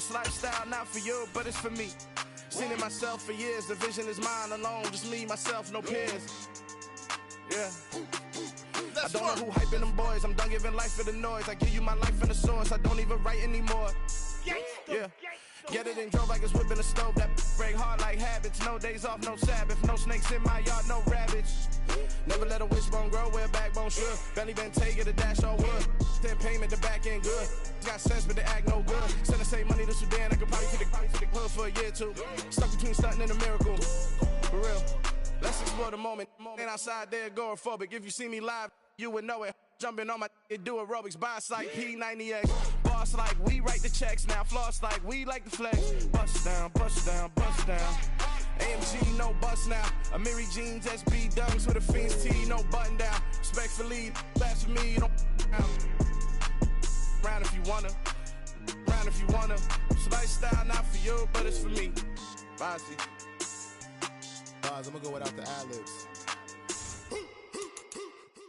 This lifestyle not for you, but it's for me. Seen it myself for years. The vision is mine alone. Just me, myself, no peers. Yeah. I don't know who hyping them boys. I'm done giving life for the noise. I give you my life in the source. I don't even write anymore. Yeah. Get it and drove like it's whipping a stove. That break hard like habits. No days off, no Sabbath. No snakes in my yard, no rabbits. Never let a wishbone grow where a backbone should. Belly been take it, a dash all wood. Then payment, the back end good. Got sense, but they act no good. Send the same money to Sudan. I could probably take the hood for a year or two. Stuck between stunting and a miracle. For real. Let's explore the moment. Ain't outside there agoraphobic. If you see me live, you would know it. Jumping on my do aerobics, boss like P90X. Boss like we write the checks now. Floss like we like the flex. Bust down, bust down, bust down. AMG, no bust now. Amiri jeans, SB dunks with a Fiends T, no button down. Respectfully, that's for me, you don't round if you wanna. Round if you wanna. This lifestyle not for you, but it's for me. Bozzy. I'm gonna go without the ad-libs.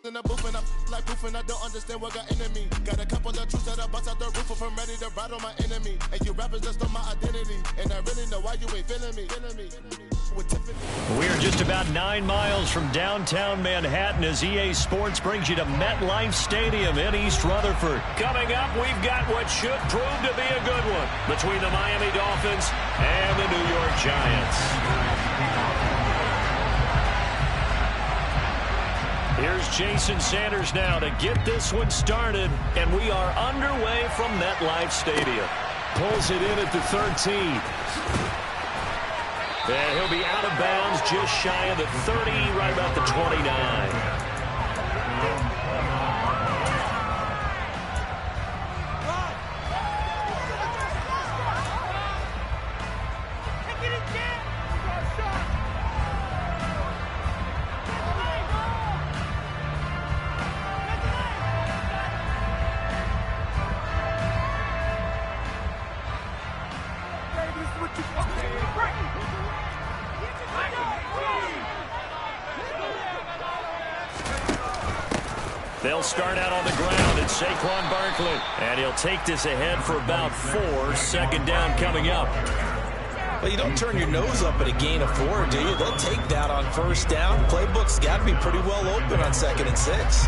In the booth and I like poofing, I don't understand what got into me. Got a couple of truths that I bust out the roof if I'm ready to ride on my enemy. And you rappers just on my identity. And I really know why you ain't feeling me. We are just about 9 miles from downtown Manhattan as EA Sports brings you to MetLife Stadium in East Rutherford. Coming up, we've got what should prove to be a good one between the Miami Dolphins and the New York Giants. Here's Jason Sanders now to get this one started, and we are underway from MetLife Stadium. Pulls it in at the 13. And he'll be out of bounds just shy of the 30, right about the 29. They'll start out on the ground. It's Saquon Barkley. And he'll take this ahead for about 4. Second down coming up. Well, you don't turn your nose up at a gain of 4, do you? They'll take that on first down. Playbook's got to be pretty well open on 2nd and 6.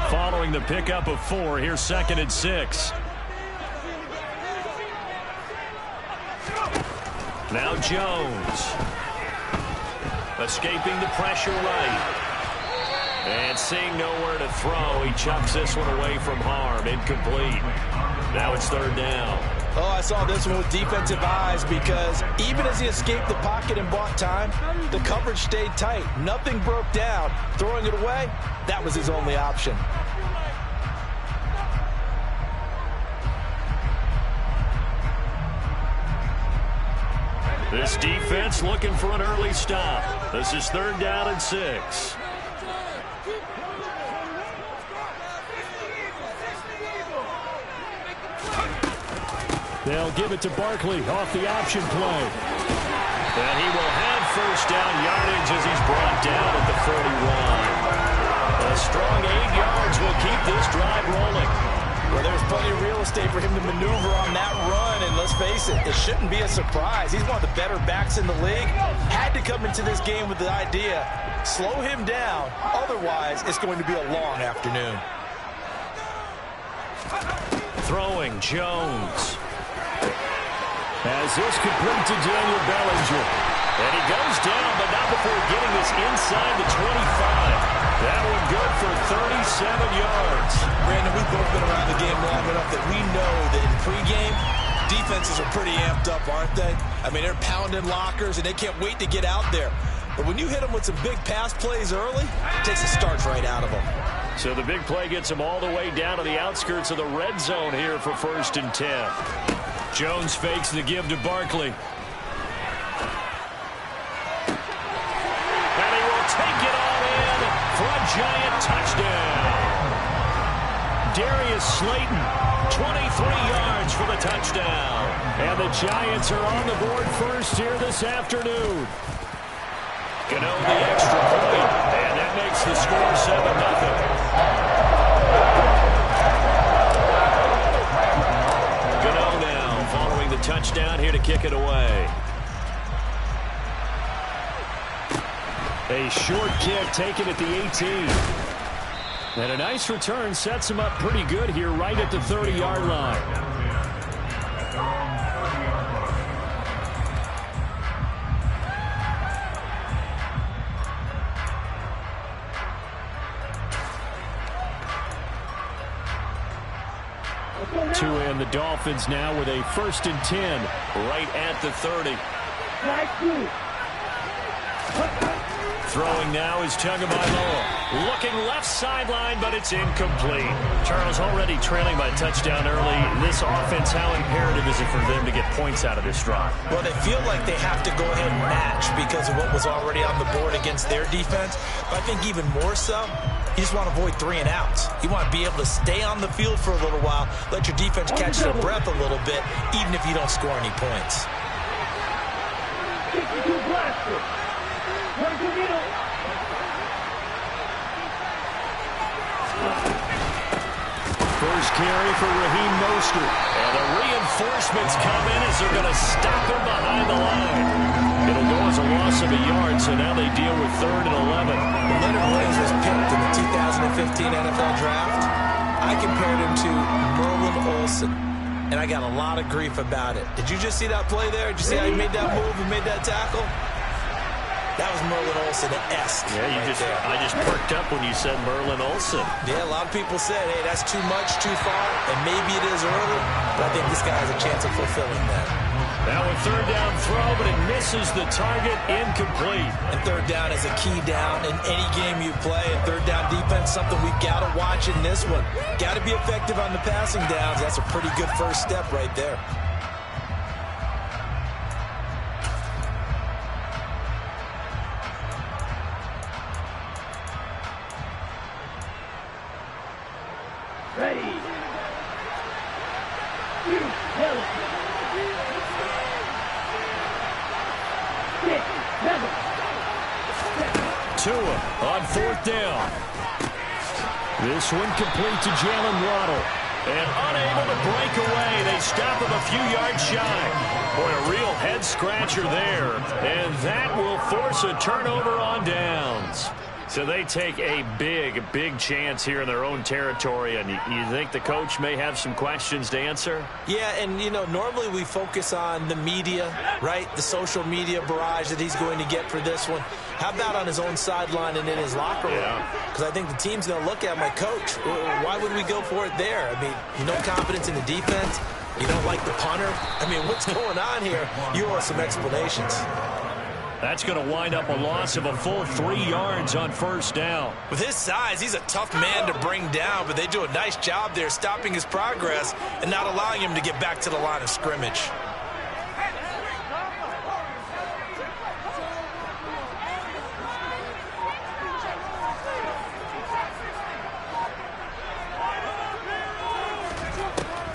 Following the pickup of 4, here's 2nd and 6. Now Jones. Escaping the pressure right. And seeing nowhere to throw, he chucks this one away from harm. Incomplete. Now it's 3rd down. Oh, I saw this one with defensive eyes because even as he escaped the pocket and bought time, the coverage stayed tight. Nothing broke down. Throwing it away, that was his only option. This defense looking for an early stop. This is 3rd down and 6. They'll give it to Barkley off the option play. And he will have first down yardage as he's brought down at the 41. A strong 8 yards will keep this drive rolling. Well, there's plenty of real estate for him to maneuver on that run, and let's face it, it shouldn't be a surprise. He's one of the better backs in the league. Had to come into this game with the idea, slow him down, otherwise it's going to be a long afternoon. Throwing Jones. As this complete to Daniel Bellinger. And he goes down, but not before getting this inside the 25. That one good for 37 yards. Brandon, we've both been around the game long enough that we know that in pregame, defenses are pretty amped up, aren't they? I mean, they're pounding lockers, and they can't wait to get out there. But when you hit them with some big pass plays early, it takes the starch right out of them. So the big play gets them all the way down to the outskirts of the red zone here for 1st and 10. Jones fakes the give to Barkley. And he will take it all in for a Giant touchdown. Darius Slayton 23 yards for the touchdown. And the Giants are on the board first here this afternoon. Gano the extra point, and that makes the score 7-0. Gano now following the touchdown here to kick it away. A short kick taken at the 18. And a nice return sets him up pretty good here right at the 30-yard line. And the Dolphins now with a 1st and 10 right at the 30. Throwing now is Tagovailoa. Looking left sideline, but it's incomplete. Charles, already trailing by a touchdown early. This offense, how imperative is it for them to get points out of this drive? Well, they feel like they have to go ahead and match because of what was already on the board against their defense. But I think even more so, you just want to avoid 3 and outs. You want to be able to stay on the field for a little while, let your defense catch their breath a little bit, even if you don't score any points. First carry for Raheem Mostert. And the reinforcements come in as they're going to stop him behind the line. It'll go as a loss of a yard, so now they deal with 3rd and 11. Leonard Williams was picked in the 2015 NFL Draft. I compared him to Merlin Olsen, and I got a lot of grief about it. Did you just see that play there? Did you see how he made that move and made that tackle? That was Merlin Olsen-esque. Yeah, I just perked up when you said Merlin Olsen. Yeah, a lot of people said, hey, that's too much, too far, and maybe it is early, but I think this guy has a chance of fulfilling that. Now a 3rd down throw, but it misses the target, incomplete. And 3rd down is a key down in any game you play, and 3rd down defense, something we've got to watch in this one. Got to be effective on the passing downs. That's a pretty good first step right there. Tua on 4th down. This one complete to Jalen Waddle. And unable to break away. They stop him a few yards shy. Boy, a real head-scratcher there. And that will force a turnover on downs. So they take a big chance here in their own territory, and you think the coach may have some questions to answer? Yeah, and, you know, normally we focus on the media, right? The social media barrage that he's going to get for this one. How about on his own sideline and in his locker room? Because I think the team's going to look at my coach. Why would we go for it there? I mean, no confidence in the defense. You don't like the punter. I mean, what's going on here? You owe us some explanations. That's going to wind up a loss of a full 3 yards on 1st down. With his size, he's a tough man to bring down, but they do a nice job there stopping his progress and not allowing him to get back to the line of scrimmage.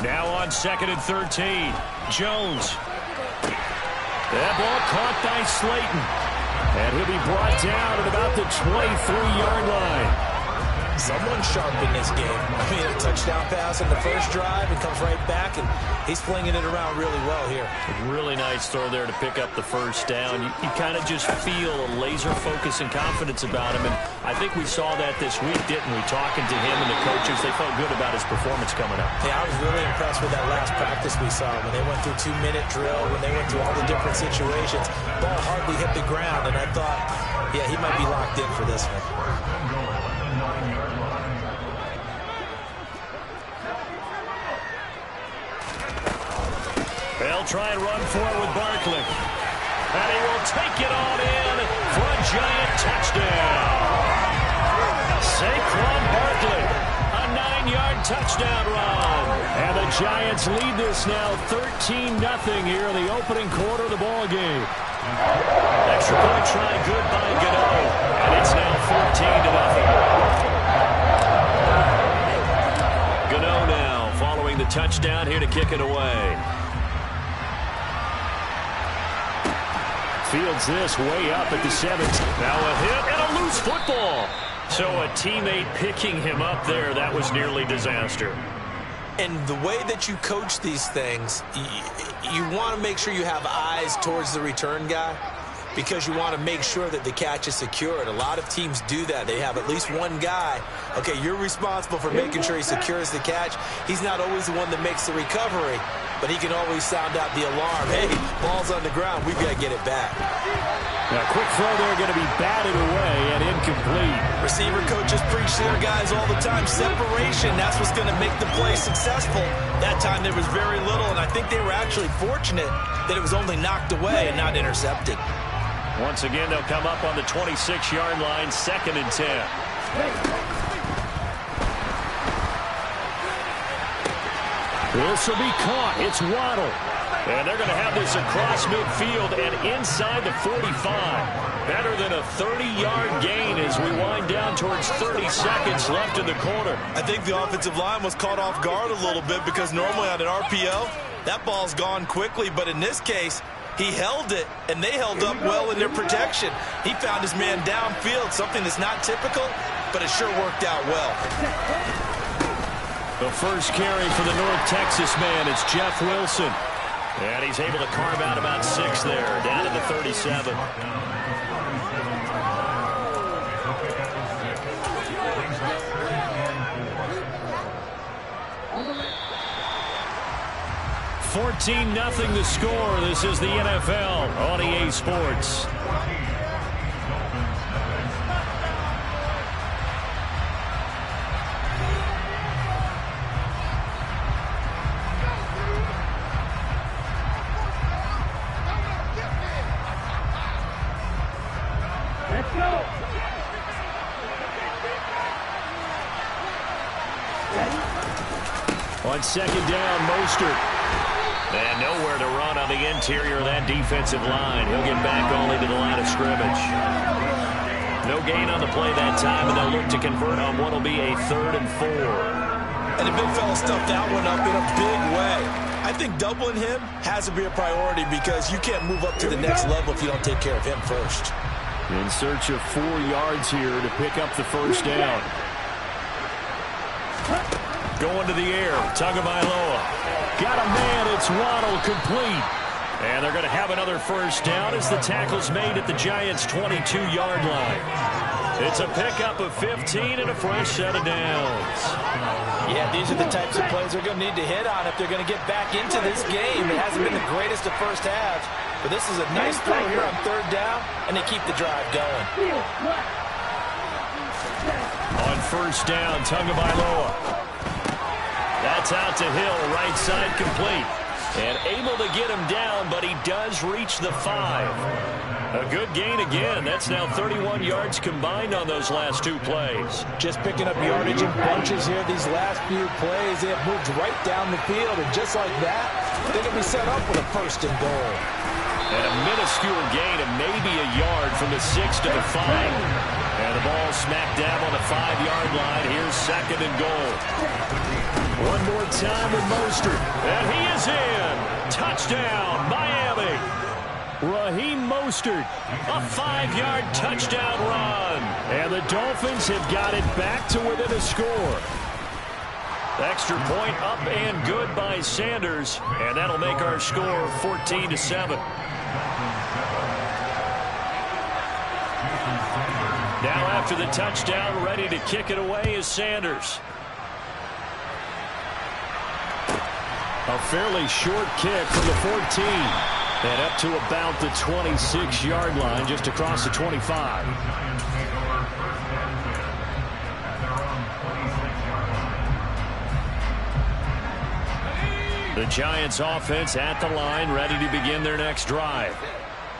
Now on 2nd and 13, Jones. That ball caught by Slayton. And he'll be brought down at about the 23-yard line. Someone sharp in this game. I mean, a touchdown pass in the first drive and comes right back, and he's flinging it around really well here. Really nice throw there to pick up the 1st down. You kind of just feel a laser focus and confidence about him, and I think we saw that this week, didn't we? Talking to him and the coaches, they felt good about his performance coming up. Yeah, I was really impressed with that last practice we saw when they went through 2-minute drill, when they went through all the different situations. Ball hardly hit the ground, and I thought, yeah, he might be locked in for this one. They'll try and run forward with Barkley. And he will take it on in for a giant touchdown. Saquon Barkley, a 9-yard touchdown run. And the Giants lead this now 13-0 here in the opening quarter of the ball game. Extra point try good by Gano. And it's now 14-0. Gano now following the touchdown here to kick it away. Fields this way up at the 7. Now a hit and a loose football. So a teammate picking him up there, that was nearly disaster. And the way that you coach these things, you want to make sure you have eyes towards the return guy because you want to make sure that the catch is secured. A lot of teams do that. They have at least one guy. Okay, you're responsible for making sure he secures the catch. He's not always the one that makes the recovery, but he can always sound out the alarm. Hey, ball's on the ground. We've got to get it back. Now, quick throw there, going to be batted away and incomplete. Receiver coaches preach to their guys all the time. Separation, that's what's going to make the play successful. That time there was very little, and I think they were actually fortunate that it was only knocked away and not intercepted. Once again, they'll come up on the 26-yard line, 2nd and 10. This will be caught. It's Waddle. And they're going to have this across midfield and inside the 45. Better than a 30-yard gain as we wind down towards 30 seconds left in the quarter. I think the offensive line was caught off guard a little bit because normally on an RPO, that ball's gone quickly. But in this case, he held it, and they held up well in their protection. He found his man downfield, something that's not typical, but it sure worked out well. The first carry for the North Texas man is Jeff Wilson. And he's able to carve out about 6 there, down to the 37. $14-0 the score. This is the NFL on EA Sports. On 2nd down, Mostert. And nowhere to run on the interior of that defensive line. He'll get back only to the line of scrimmage. No gain on the play that time, and they'll look to convert on what will be a 3rd and 4. And the big fella stuffed that one up in a big way. I think doubling him has to be a priority because you can't move up to the next level if you don't take care of him first. In search of 4 yards here to pick up the first down. Going to the air, Tagovailoa. Got a man, it's Waddle, complete. And they're going to have another first down as the tackle's made at the Giants' 22-yard line. It's a pickup of 15 and a fresh set of downs. Yeah, these are the types of plays they're going to need to hit on if they're going to get back into this game. It hasn't been the greatest of first halves, but this is a nice throw here on 3rd down, and they keep the drive going. On first down, Tagovailoa. That's out to Hill, right side complete. And able to get him down, but he does reach the 5. A good gain again. That's now 31 yards combined on those last 2 plays. Just picking up yardage in bunches here. These last few plays, they have moved right down the field. And just like that, they can be set up with a 1st and goal. And a minuscule gain of maybe a yard from the 6 to the 5. And the ball smack dab on the 5-yard line. Here's 2nd and goal. One more time with Mostert. And he is in. Touchdown, Miami. Raheem Mostert, a 5-yard touchdown run. And the Dolphins have got it back to within a score. Extra point up and good by Sanders. And that'll make our score 14-7. Now after the touchdown, ready to kick it away is Sanders. A fairly short kick from the 14. And up to about the 26-yard line, just across the 25. The Giants offense at the line, ready to begin their next drive.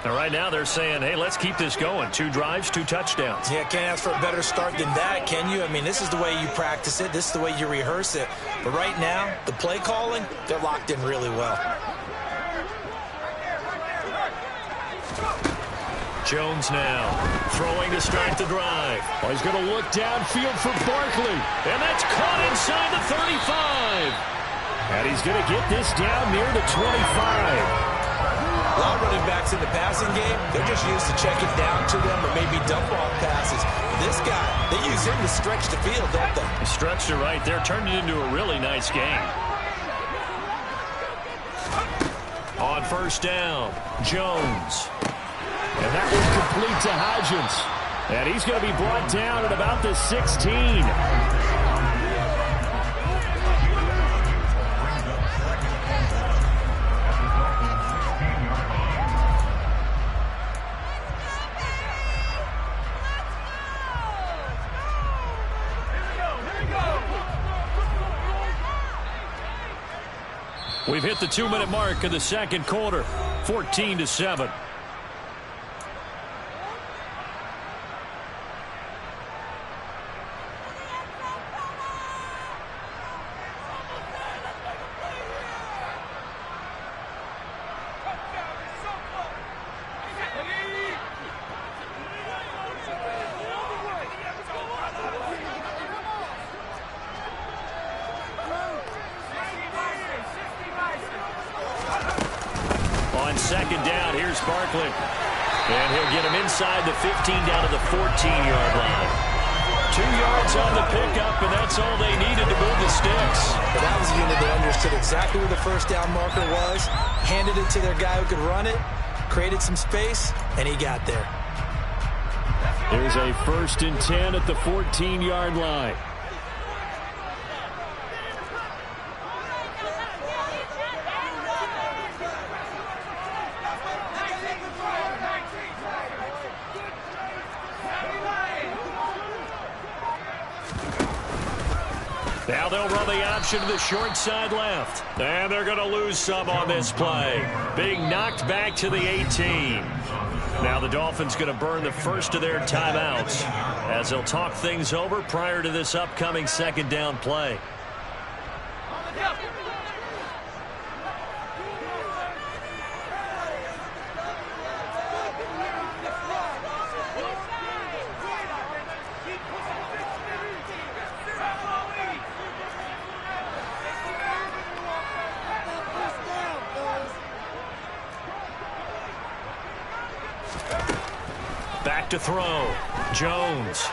Now, right now they're saying, hey, let's keep this going. 2 drives, 2 touchdowns. Yeah, can't ask for a better start than that, can you? I mean, this is the way you practice it. This is the way you rehearse it. But right now, the play calling, they're locked in really well. Jones now throwing to start the drive. Oh, he's going to look downfield for Barkley. And that's caught inside the 35. And he's going to get this down near the 25. A lot of running backs in the passing game, they're just used to check it down to them or maybe dump off passes. This guy, they use him to stretch the field, don't they? He stretched it right there, turned it into a really nice game. On first down, Jones. And that will complete to Hodgins. And he's going to be brought down at about the 16. We've hit the 2-minute mark in the second quarter, 14-7. Second down, here's Barkley. And he'll get him inside the 15 down to the 14-yard line. 2 yards on the pickup, and that's all they needed to move the sticks. But that was a unit that understood exactly where the first down marker was, handed it to their guy who could run it, created some space, and he got there. There's a 1st and 10 at the 14-yard line. Now they'll run the option to the short side left. And they're going to lose some on this play. Being knocked back to the 18. Now the Dolphins going to burn the first of their timeouts as they'll talk things over prior to this upcoming second down play. Back to throw. Jones.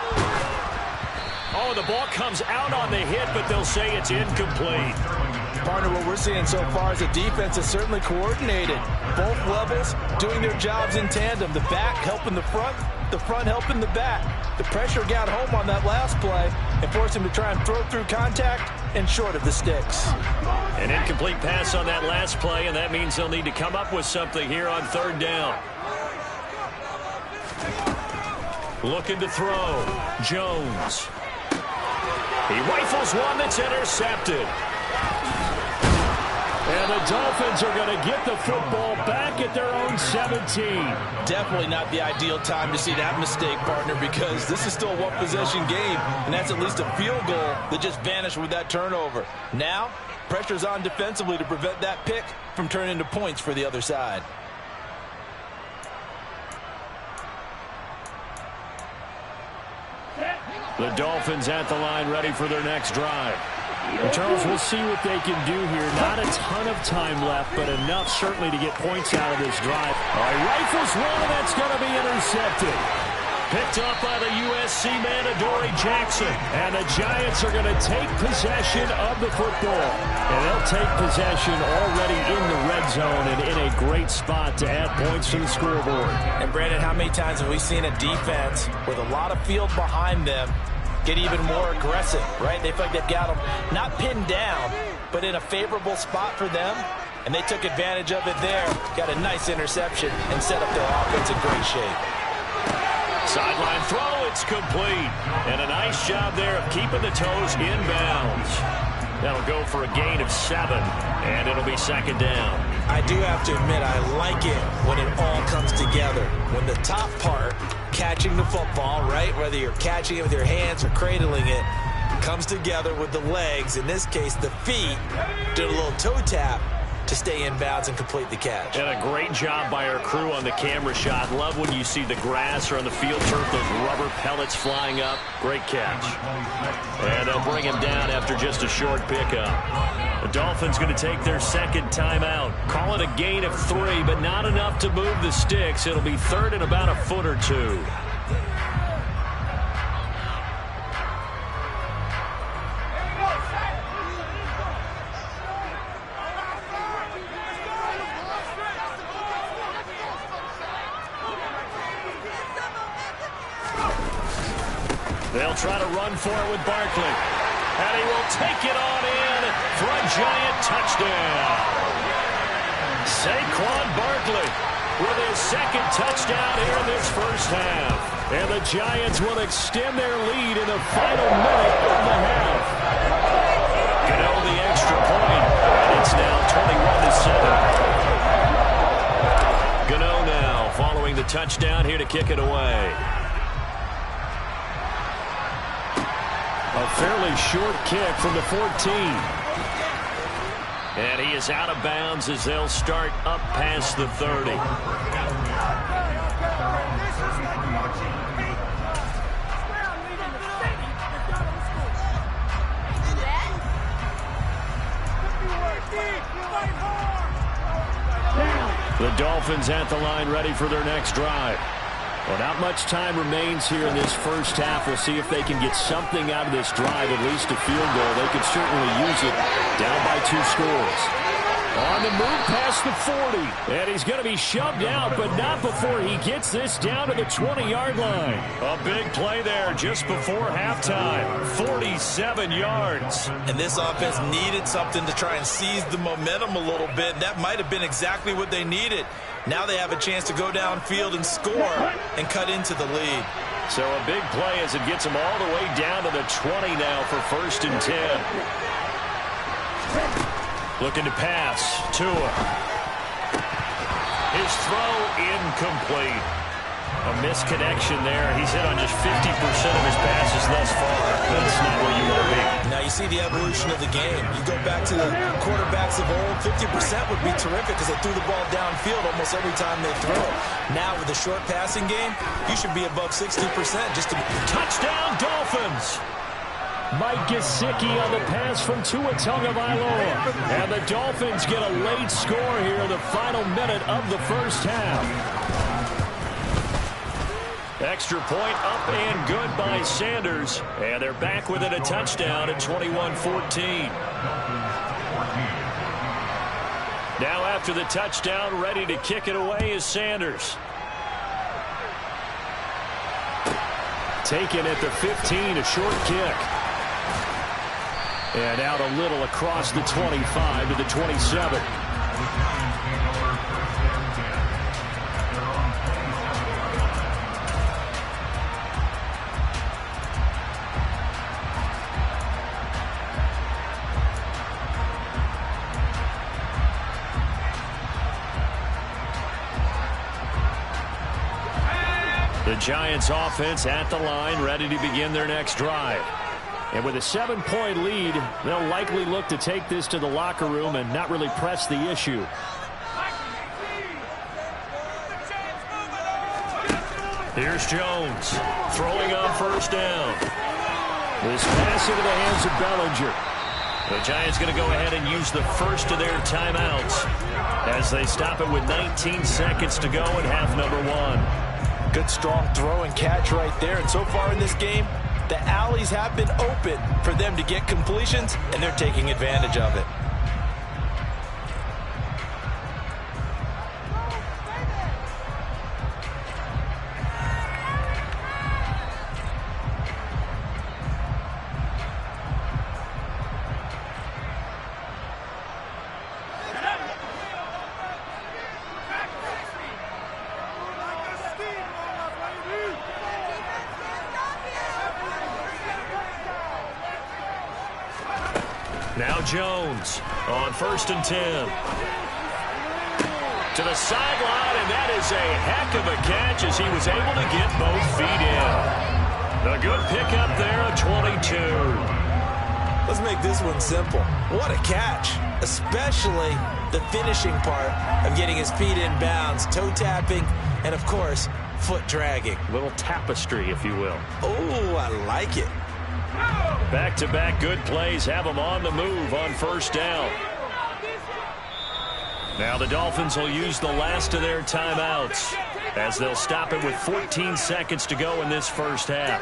Oh, the ball comes out on the hit, but they'll say it's incomplete. Partner, what we're seeing so far is the defense is certainly coordinated. Both levels doing their jobs in tandem. The back helping the front helping the back. The pressure got home on that last play and forced him to try and throw through contact and short of the sticks. An incomplete pass on that last play, and that means they'll need to come up with something here on third down. Looking to throw. Jones. He rifles one that's intercepted. And the Dolphins are going to get the football back at their own 17. Definitely not the ideal time to see that mistake, partner, because this is still a one-possession game, and that's at least a field goal that just vanished with that turnover. Now, pressure's on defensively to prevent that pick from turning into points for the other side. The Dolphins at the line, ready for their next drive. Well, Charles, we'll see what they can do here. Not a ton of time left, but enough certainly to get points out of this drive. All right, rifles one, that's going to be intercepted. Picked up by the USC man, Adoree Jackson. And the Giants are going to take possession of the football. And they'll take possession already in the red zone and in a great spot to add points to the scoreboard. And, Brandon, how many times have we seen a defense with a lot of field behind them get even more aggressive, right? They feel like they've got them not pinned down, but in a favorable spot for them. And they took advantage of it there. Got a nice interception and set up their offense in great shape. Sideline throw, it's complete. And a nice job there of keeping the toes inbounds. That'll go for a gain of 7, and it'll be second down. I do have to admit, I like it when it all comes together. When the top part, catching the football, right, whether you're catching it with your hands or cradling it, comes together with the legs, in this case the feet, do a little toe tap to stay in bounds and complete the catch. And a great job by our crew on the camera shot. Love when you see the grass or on the field turf, those rubber pellets flying up. Great catch. And they'll bring him down after just a short pickup. The Dolphins going to take their second timeout. Call it a gain of 3, but not enough to move the sticks. It'll be third and about a foot or two. They'll try to run for it with Barkley. And he will take it on in for a giant touchdown. Saquon Barkley with his second touchdown here in this first half. And the Giants will extend their lead in the final minute of the half. Gano the extra point, and it's now 21-7. Gano now following the touchdown here to kick it away. A fairly short kick from the 14. And he is out of bounds as they'll start up past the 30. The Dolphins at the line ready for their next drive. Well, not much time remains here in this first half. We'll see if they can get something out of this drive, at least a field goal. They could certainly use it down by 2 scores. On the move past the 40. And he's going to be shoved out, but not before he gets this down to the 20-yard line. A big play there just before halftime. 47 yards. And this offense needed something to try and seize the momentum a little bit. That might have been exactly what they needed. Now they have a chance to go downfield and score and cut into the lead. So a big play as it gets them all the way down to the 20 now for 1st and 10. Looking to pass. Tua. His throw incomplete. A misconnection there. He's hit on just 50% of his passes thus far. That's not where you want to be. Now you see the evolution of the game. You go back to the quarterbacks of old, 50% would be terrific because they threw the ball downfield almost every time they throw it. Now with the short passing game, you should be above 60% just to... Touchdown Dolphins! Mike Gesicki on the pass from Tua Tagovailoa. And the Dolphins get a late score here in the final minute of the first half. Extra point up and good by Sanders. And they're back within a touchdown at 21-14. Now after the touchdown, ready to kick it away is Sanders. Taken at the 15, a short kick. And out a little across the 25 to the 27. The Giants offense at the line, ready to begin their next drive. And with a 7-point lead, they'll likely look to take this to the locker room and not really press the issue. Here's Jones throwing on 1st down. This pass into the hands of Bellinger. The Giants going to go ahead and use the first of their timeouts as they stop it with 19 seconds to go in half number 1. Good strong throw and catch right there. And so far in this game, the alleys have been open for them to get completions, and they're taking advantage of it. Now Jones on 1st and 10. To the sideline, and that is a heck of a catch as he was able to get both feet in. A good pickup there at 22. Let's make this one simple. What a catch, especially the finishing part of getting his feet in bounds, toe tapping, and of course, foot dragging. Little tapestry, if you will. Oh, I like it. Back-to-back good plays have them on the move on first down. Now the Dolphins will use the last of their timeouts as they'll stop it with 14 seconds to go in this first half.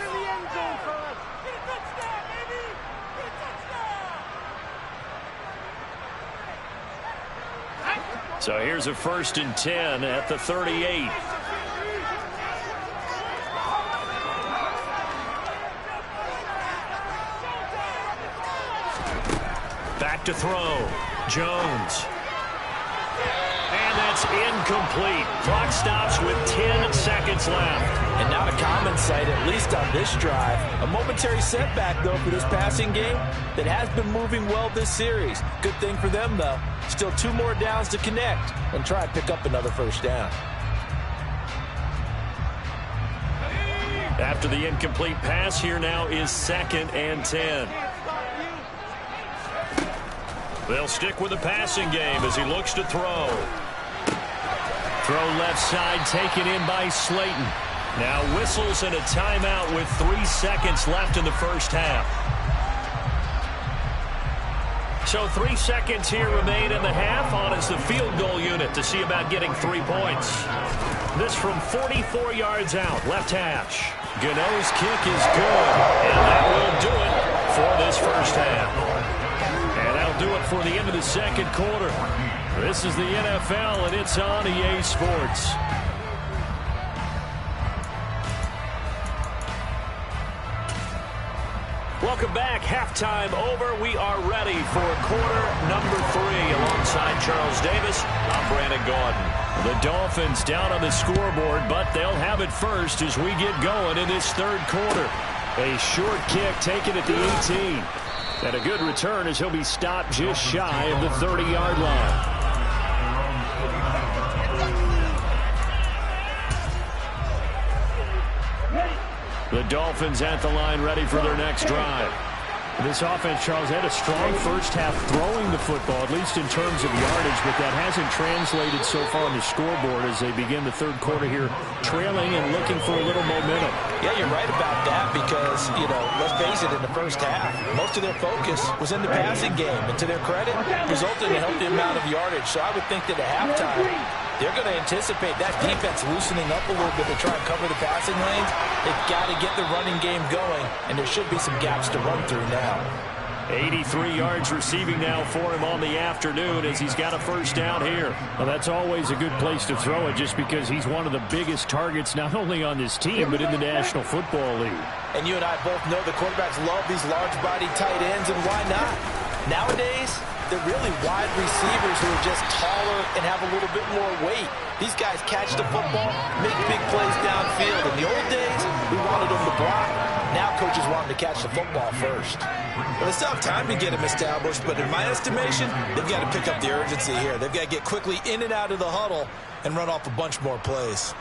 So here's a 1st and 10 at the 38. Back to throw. Jones. And that's incomplete. Clock stops with 10 seconds left. And not a common sight, at least on this drive. A momentary setback, though, for this passing game that has been moving well this series. Good thing for them, though. Still 2 more downs to connect and try and pick up another first down. After the incomplete pass, here now is 2nd and 10. They'll stick with the passing game as he looks to throw. Throw left side, taken in by Slayton. Now whistles and a timeout with 3 seconds left in the first half. So 3 seconds here remain in the half. On is the field goal unit to see about getting 3 points. This from 44 yards out, left hash. Gano's kick is good, and that will do it for this first half. And that'll do it for the end of the second quarter. This is the NFL, and it's on EA Sports. Welcome back. Halftime over. We are ready for quarter number 3. Alongside Charles Davis, I'm Brandon Gaudin. The Dolphins down on the scoreboard, but they'll have it first as we get going in this third quarter. A short kick taken at the 18. And a good return as he'll be stopped just shy of the 30-yard line. The Dolphins at the line ready for their next drive. This offense, Charles, had a strong first half throwing the football, at least in terms of yardage, but that hasn't translated so far on the scoreboard as they begin the third quarter here, trailing and looking for a little momentum. Yeah, you're right about that because, let's face it, in the first half, most of their focus was in the passing game, and to their credit, resulted in a healthy amount of yardage. So I would think that at halftime, they're going to anticipate that defense loosening up a little bit to try and cover the passing lanes. They've got to get the running game going, and there should be some gaps to run through now. 83 yards receiving now for him on the afternoon as he's got a first down here. Well, that's always a good place to throw it just because he's one of the biggest targets not only on this team but in the National Football League. And you and I both know the quarterbacks love these large-bodied tight ends, and why not? Nowadays, they're really wide receivers who are just taller and have a little bit more weight. These guys catch the football, make big plays downfield. In the old days, we wanted them to block. Now coaches want them to catch the football first. Well, they still have time to get them established, but in my estimation, they've got to pick up the urgency here. They've got to get quickly in and out of the huddle and run off a bunch more plays.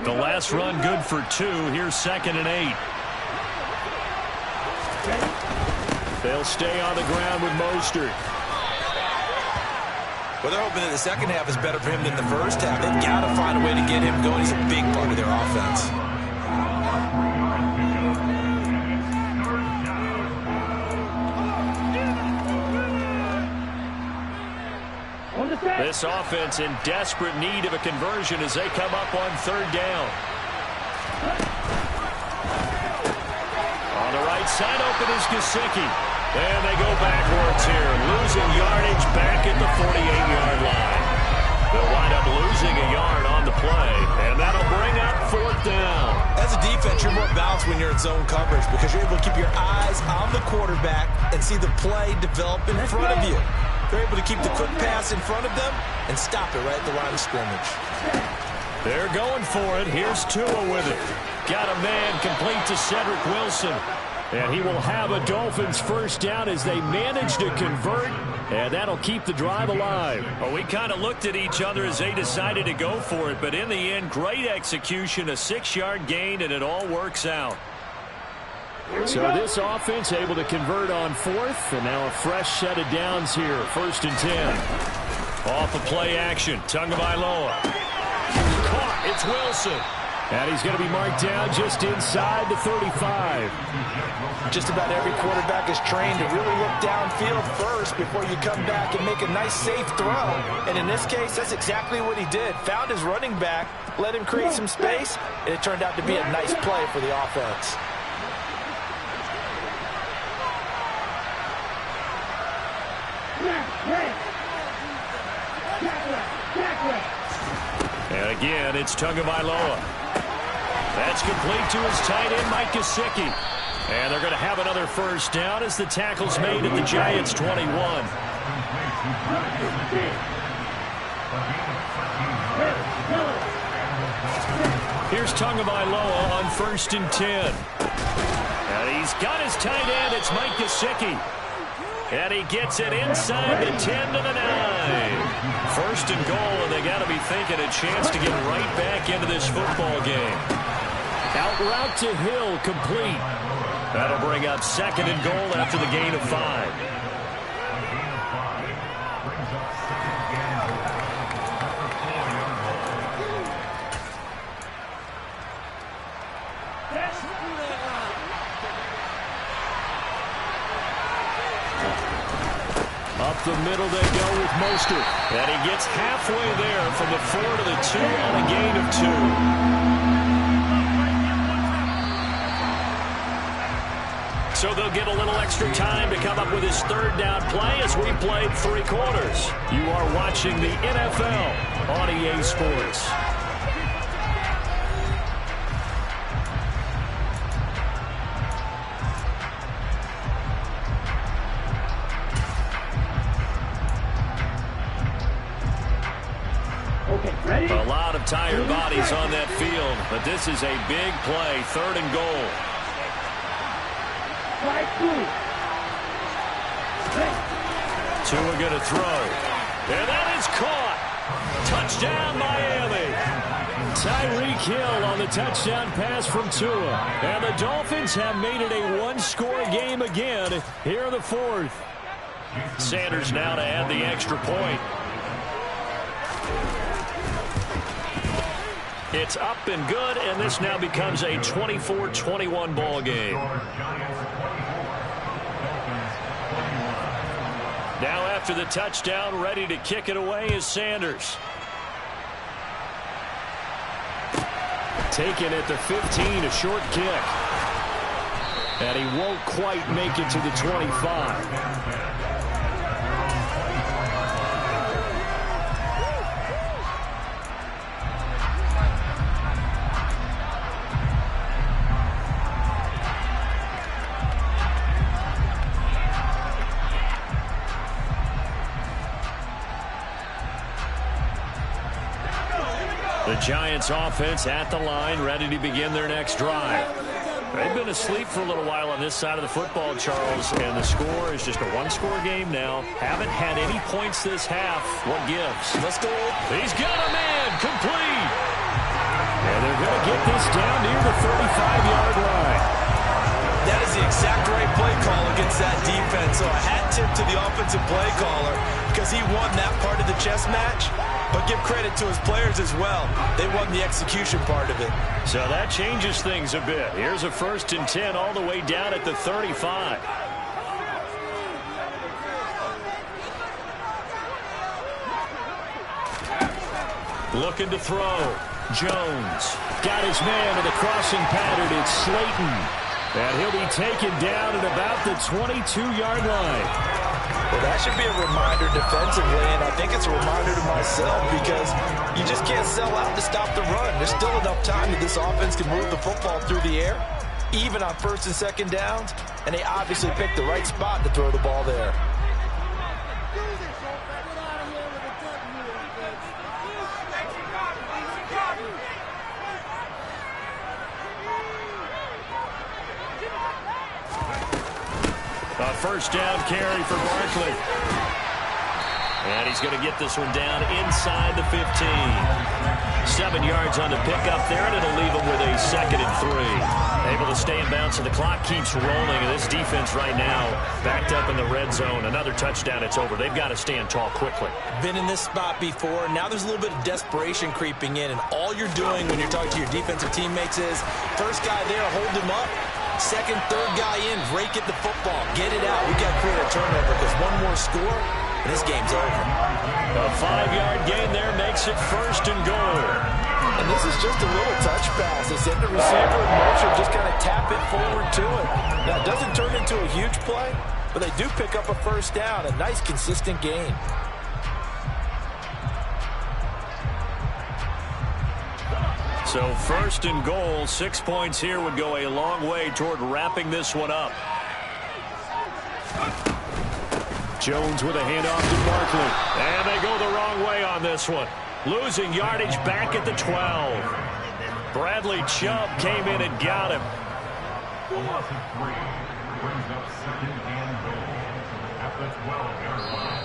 The last run good for 2. Here's 2nd and 8. They'll stay on the ground with Mostert. Well, they're hoping that the second half is better for him than the first half. They've got to find a way to get him going. He's a big part of their offense. This offense in desperate need of a conversion as they come up on 3rd down. On the right side, open is Gesicki. And they go backwards here, losing yardage back at the 48-yard line. They'll wind up losing a yard on the play, and that'll bring up 4th down. As a defense, you're more balanced when you're in zone coverage because you're able to keep your eyes on the quarterback and see the play develop in front of you. They're able to keep the quick pass in front of them and stop it right at the line of scrimmage. They're going for it. Here's Tua with it. Got a man complete to Cedric Wilson. And he will have a Dolphins first down as they manage to convert. And that'll keep the drive alive. Well, we kind of looked at each other as they decided to go for it. But in the end, great execution, a 6-yard gain, and it all works out. So this offense able to convert on fourth, and now a fresh set of downs here. 1st and 10. Off the play action, Tagovailoa. Caught, it's Wilson. And he's going to be marked down just inside the 35. Just about every quarterback is trained to really look downfield first before you come back and make a nice, safe throw. And in this case, that's exactly what he did. Found his running back, let him create some space, and it turned out to be a nice play for the offense. And again, it's Tagovailoa. That's complete to his tight end, Mike Gesicki. And they're going to have another first down as the tackle's made at the Giants' 21. Here's Tagovailoa on 1st and 10. And he's got his tight end. It's Mike Gesicki. And he gets it inside the 10 to the 9. 1st and goal, and they got to be thinking a chance to get right back into this football game. Out route to Hill, complete. That'll bring up 2nd and goal after the gain of 5. Up the middle they go with Mostert. And he gets halfway there from the 4 to the 2 on a gain of 2. So they'll get a little extra time to come up with his 3rd down play as we played 3 quarters. You are watching the NFL on EA Sports. A lot of tired bodies on that field, but this is a big play, 3rd and goal. Tua going to throw. And that is caught. Touchdown, Miami. Tyreek Hill on the touchdown pass from Tua. And the Dolphins have made it a one-score game again here in the 4th. Sanders now to add the extra point. It's up and good, and this now becomes a 24-21 ball game. Now after the touchdown, ready to kick it away is Sanders. Taken at the 15, a short kick. And he won't quite make it to the 25. The Giants offense at the line, ready to begin their next drive. They've been asleep for a little while on this side of the football, Charles, and the score is just a one-score game now. Haven't had any points this half. What gives? Let's go. He's got a man, complete. And they're going to get this down near the 35-yard line. That is the exact right play call against that defense. So a hat tip to the offensive play caller because he won that part of the chess match. But give credit to his players as well. They won the execution part of it. So that changes things a bit. Here's a 1st and 10 all the way down at the 35. Looking to throw. Jones got his man to the crossing pattern. It's Slayton. And he'll be taken down at about the 22-yard line. Well, that should be a reminder defensively, and I think it's a reminder to myself because you just can't sell out to stop the run. There's still enough time that this offense can move the football through the air, even on 1st and 2nd downs, and they obviously picked the right spot to throw the ball there. A 1st down carry for Barkley. And he's going to get this one down inside the 15. 7 yards on the pickup there, and it'll leave him with a 2nd and 3. Able to stay in bounds, so the clock keeps rolling. And this defense right now backed up in the red zone. Another touchdown, it's over. They've got to stand tall quickly. Been in this spot before. Now there's a little bit of desperation creeping in, and all you're doing when you're talking to your defensive teammates is first guy there, hold him up. Second, third guy in, rake at the football. Get it out. We've got to create a turnover because one more score, and this game's over. A 5-yard gain there makes it first and goal. And this is just a little touch pass. They send the receiver in motion, just kind of tap it forward to it. Now, it doesn't turn into a huge play, but they do pick up a first down. A nice, consistent gain. So first and goal, 6 points here would go a long way toward wrapping this one up. Jones with a handoff to Barkley. And they go the wrong way on this one. Losing yardage back at the 12. Bradley Chubb came in and got him. The loss of 3 brings up second and goal at the 12-yard line.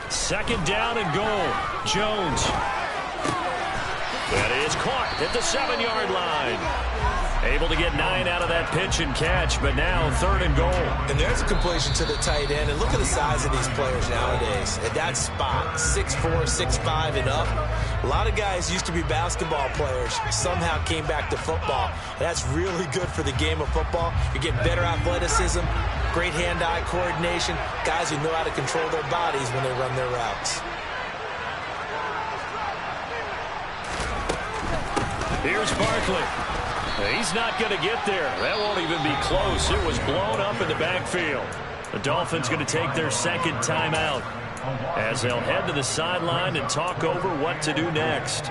Second down and goal. Jones. That is caught at the 7-yard line. Able to get 9 out of that pitch and catch, but now third and goal. And there's a completion to the tight end. And look at the size of these players nowadays. At that spot, 6'4", 6'5", and up. A lot of guys used to be basketball players, somehow came back to football. That's really good for the game of football. You get better athleticism, great hand-eye coordination, guys who know how to control their bodies when they run their routes. Here's Barkley. He's not going to get there. That won't even be close. It was blown up in the backfield. The Dolphins going to take their second timeout as they'll head to the sideline and talk over what to do next.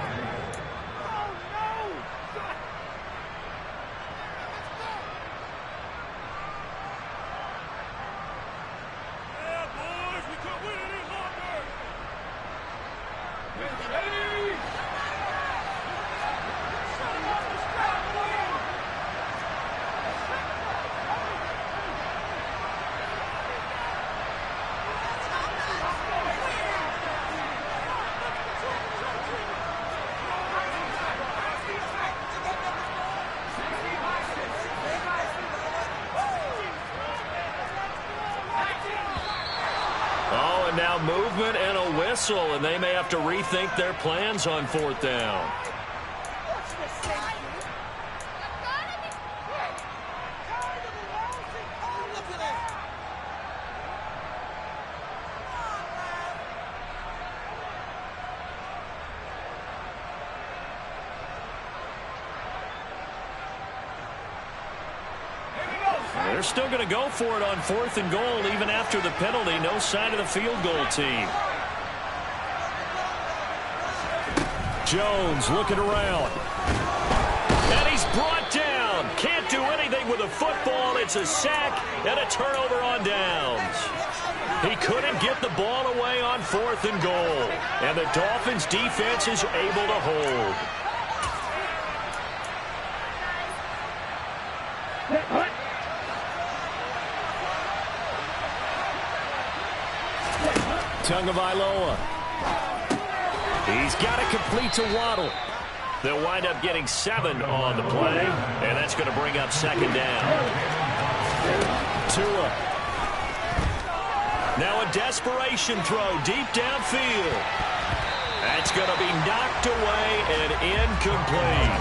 Now movement and a whistle, and they may have to rethink their plans on fourth down. They're still going to go for it on fourth and goal even after the penalty. No sign of the field goal team. Jones looking around. And he's brought down. Can't do anything with a football. It's a sack and a turnover on downs. He couldn't get the ball away on fourth and goal. And the Dolphins defense is able to hold. Tagovailoa. He's got it complete to Waddle. They'll wind up getting 7 on the play, and that's going to bring up second down. Tua. Now a desperation throw deep downfield. That's going to be knocked away and incomplete.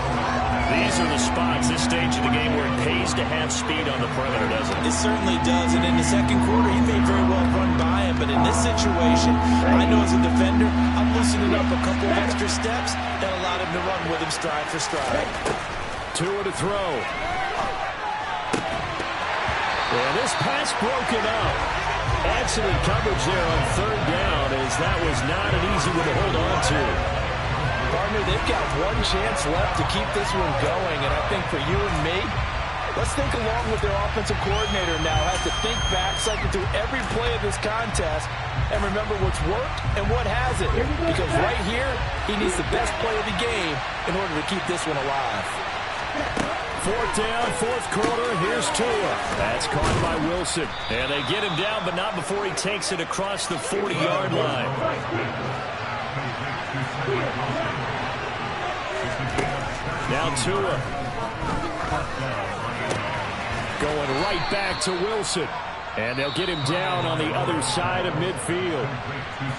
These are the spots, this stage of the game, where it pays to have speed on the perimeter, doesn't it? It certainly does, and in the second quarter, he may very well run by him, but in this situation, I know as a defender, I'm loosening up a couple of extra steps that allowed him to run with him stride for stride. Tua to throw. And this pass broken up. Excellent coverage there on third down, as that was not an easy one to hold on to. Partner, they've got one chance left to keep this one going, and I think for you and me, Let's think along with their offensive coordinator now. Has to think back, cycle through every play of this contest, and remember what's worked and what hasn't. Because right here, he needs the best play of the game in order to keep this one alive. Fourth down, fourth quarter. Here's Tua. That's caught by Wilson. And they get him down, but not before he takes it across the 40-yard line. Now Tua. Going right back to Wilson. And they'll get him down on the other side of midfield.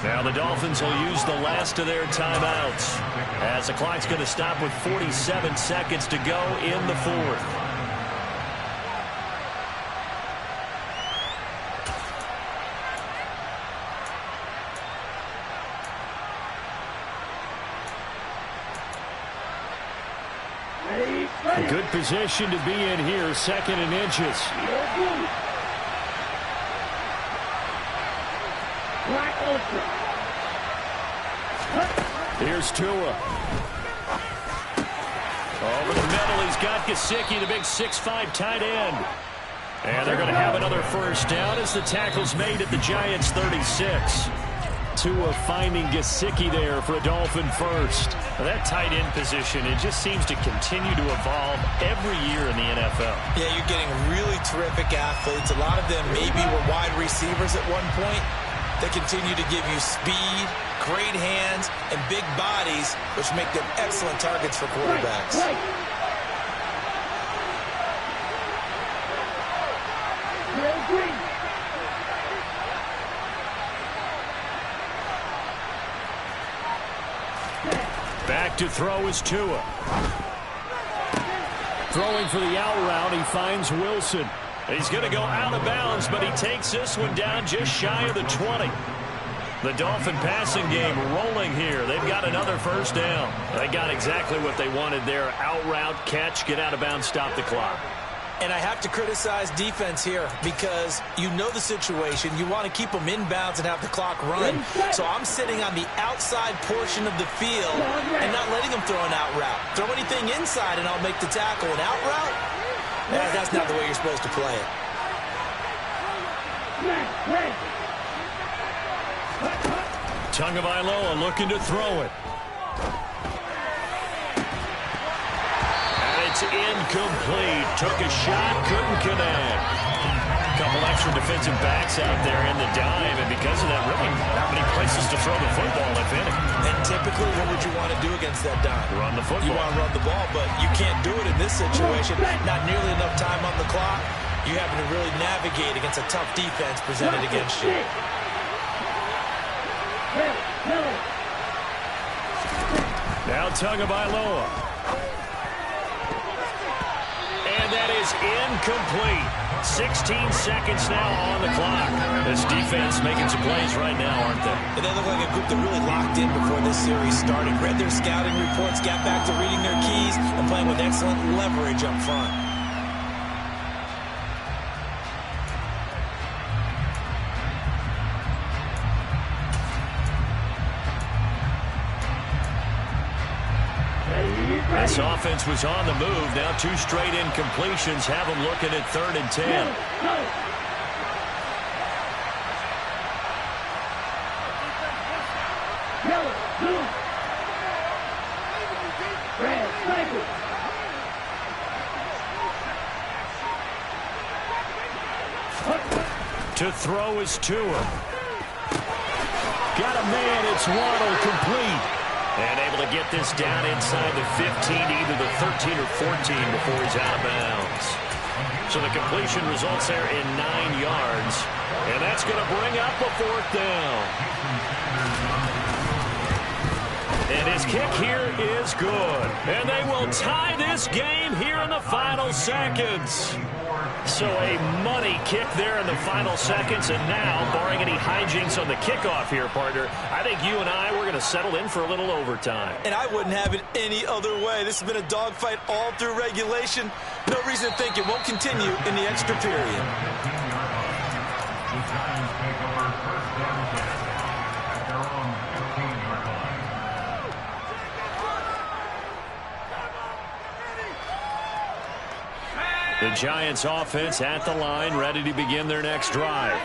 Now the Dolphins will use the last of their timeouts, as the clock's going to stop with 47 seconds to go in the fourth. A good position to be in here, 2nd and inches. Here's Tua. Over the middle, he's got Gesicki, the big 6'5" tight end. And they're going to have another first down as the tackle's made at the Giants' 36. Tua finding Gesicki there for a Dolphin first. Well, that tight end position, it just seems to continue to evolve every year in the NFL. Yeah, you're getting really terrific athletes. A lot of them maybe were wide receivers at one point. They continue to give you speed, great hands, and big bodies, which make them excellent targets for quarterbacks. Back to throw is Tua. Throwing for the out route, he finds Wilson. He's going to go out of bounds, but he takes this one down just shy of the 20. The Dolphin passing game rolling here. They've got another first down. They got exactly what they wanted there. Out route, catch, get out of bounds, stop the clock. And I have to criticize defense here because you know the situation. You want to keep them inbounds and have the clock run. So I'm sitting on the outside portion of the field and not letting them throw an out route. Throw anything inside and I'll make the tackle. An out route? That's not the way you're supposed to play it. Tagovailoa looking to throw it. And it's incomplete. Took a shot, couldn't connect. A couple extra defensive backs out there in the dime, and because of that, really not many places to throw the football, if any. And typically, what would you want to do against that dime? Run the football. You want to run the ball, but you can't do it in this situation. Not nearly enough time on the clock. You having to really navigate against a tough defense presented against you. Now Tagovailoa. And that is incomplete. 16 seconds now on the clock. This defense making some plays right now, aren't they? And they look like a group that really locked in before this series started. Read their scouting reports, got back to reading their keys, and playing with excellent leverage up front. This offense was on the move. Now 2 straight incompletions have them looking at 3rd and 10. To throw is Tua. Got a man. It's Waddle, complete. And able to get this down inside the 15 to either the 13 or 14 before he's out of bounds. So the completion results there in 9 yards. And that's going to bring up a 4th down. And his kick here is good. And they will tie this game here in the final seconds. So a money kick there in the final seconds. And now, barring any hijinks on the kickoff here, partner, I think you and I, we're going to settle in for a little overtime. And I wouldn't have it any other way. This has been a dogfight all through regulation. No reason to think it won't continue in the extra period. The Giants take over first down at their own 15-yard line. The Giants offense at the line, ready to begin their next drive.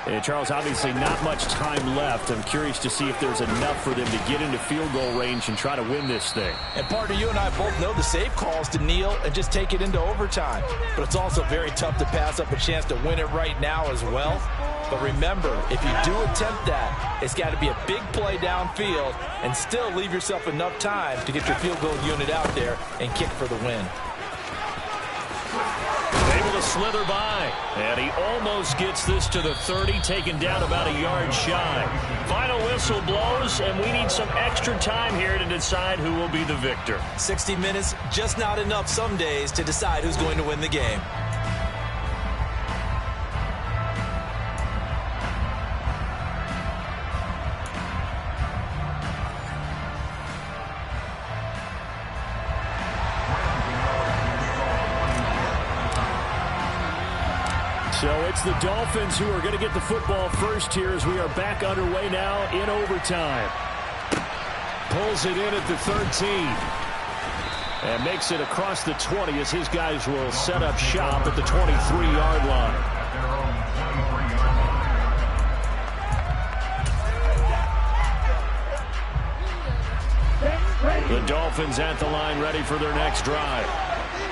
And Charles, obviously not much time left. I'm curious to see if there's enough for them to get into field goal range and try to win this thing. And partner, you and I both know the safe calls to kneel and just take it into overtime. But it's also very tough to pass up a chance to win it right now as well. But remember, if you do attempt that, it's got to be a big play downfield and still leave yourself enough time to get your field goal unit out there and kick for the win. Able to slither by, and he almost gets this to the 30, taken down about a yard shy. Final whistle blows, and we need some extra time here to decide who will be the victor. 60 minutes, just not enough some days to decide who's going to win the game. So it's the Dolphins who are going to get the football first here as we are back underway now in overtime. Pulls it in at the 13. And makes it across the 20 as his guys will set up shop at the 23-yard line. The Dolphins at the line ready for their next drive.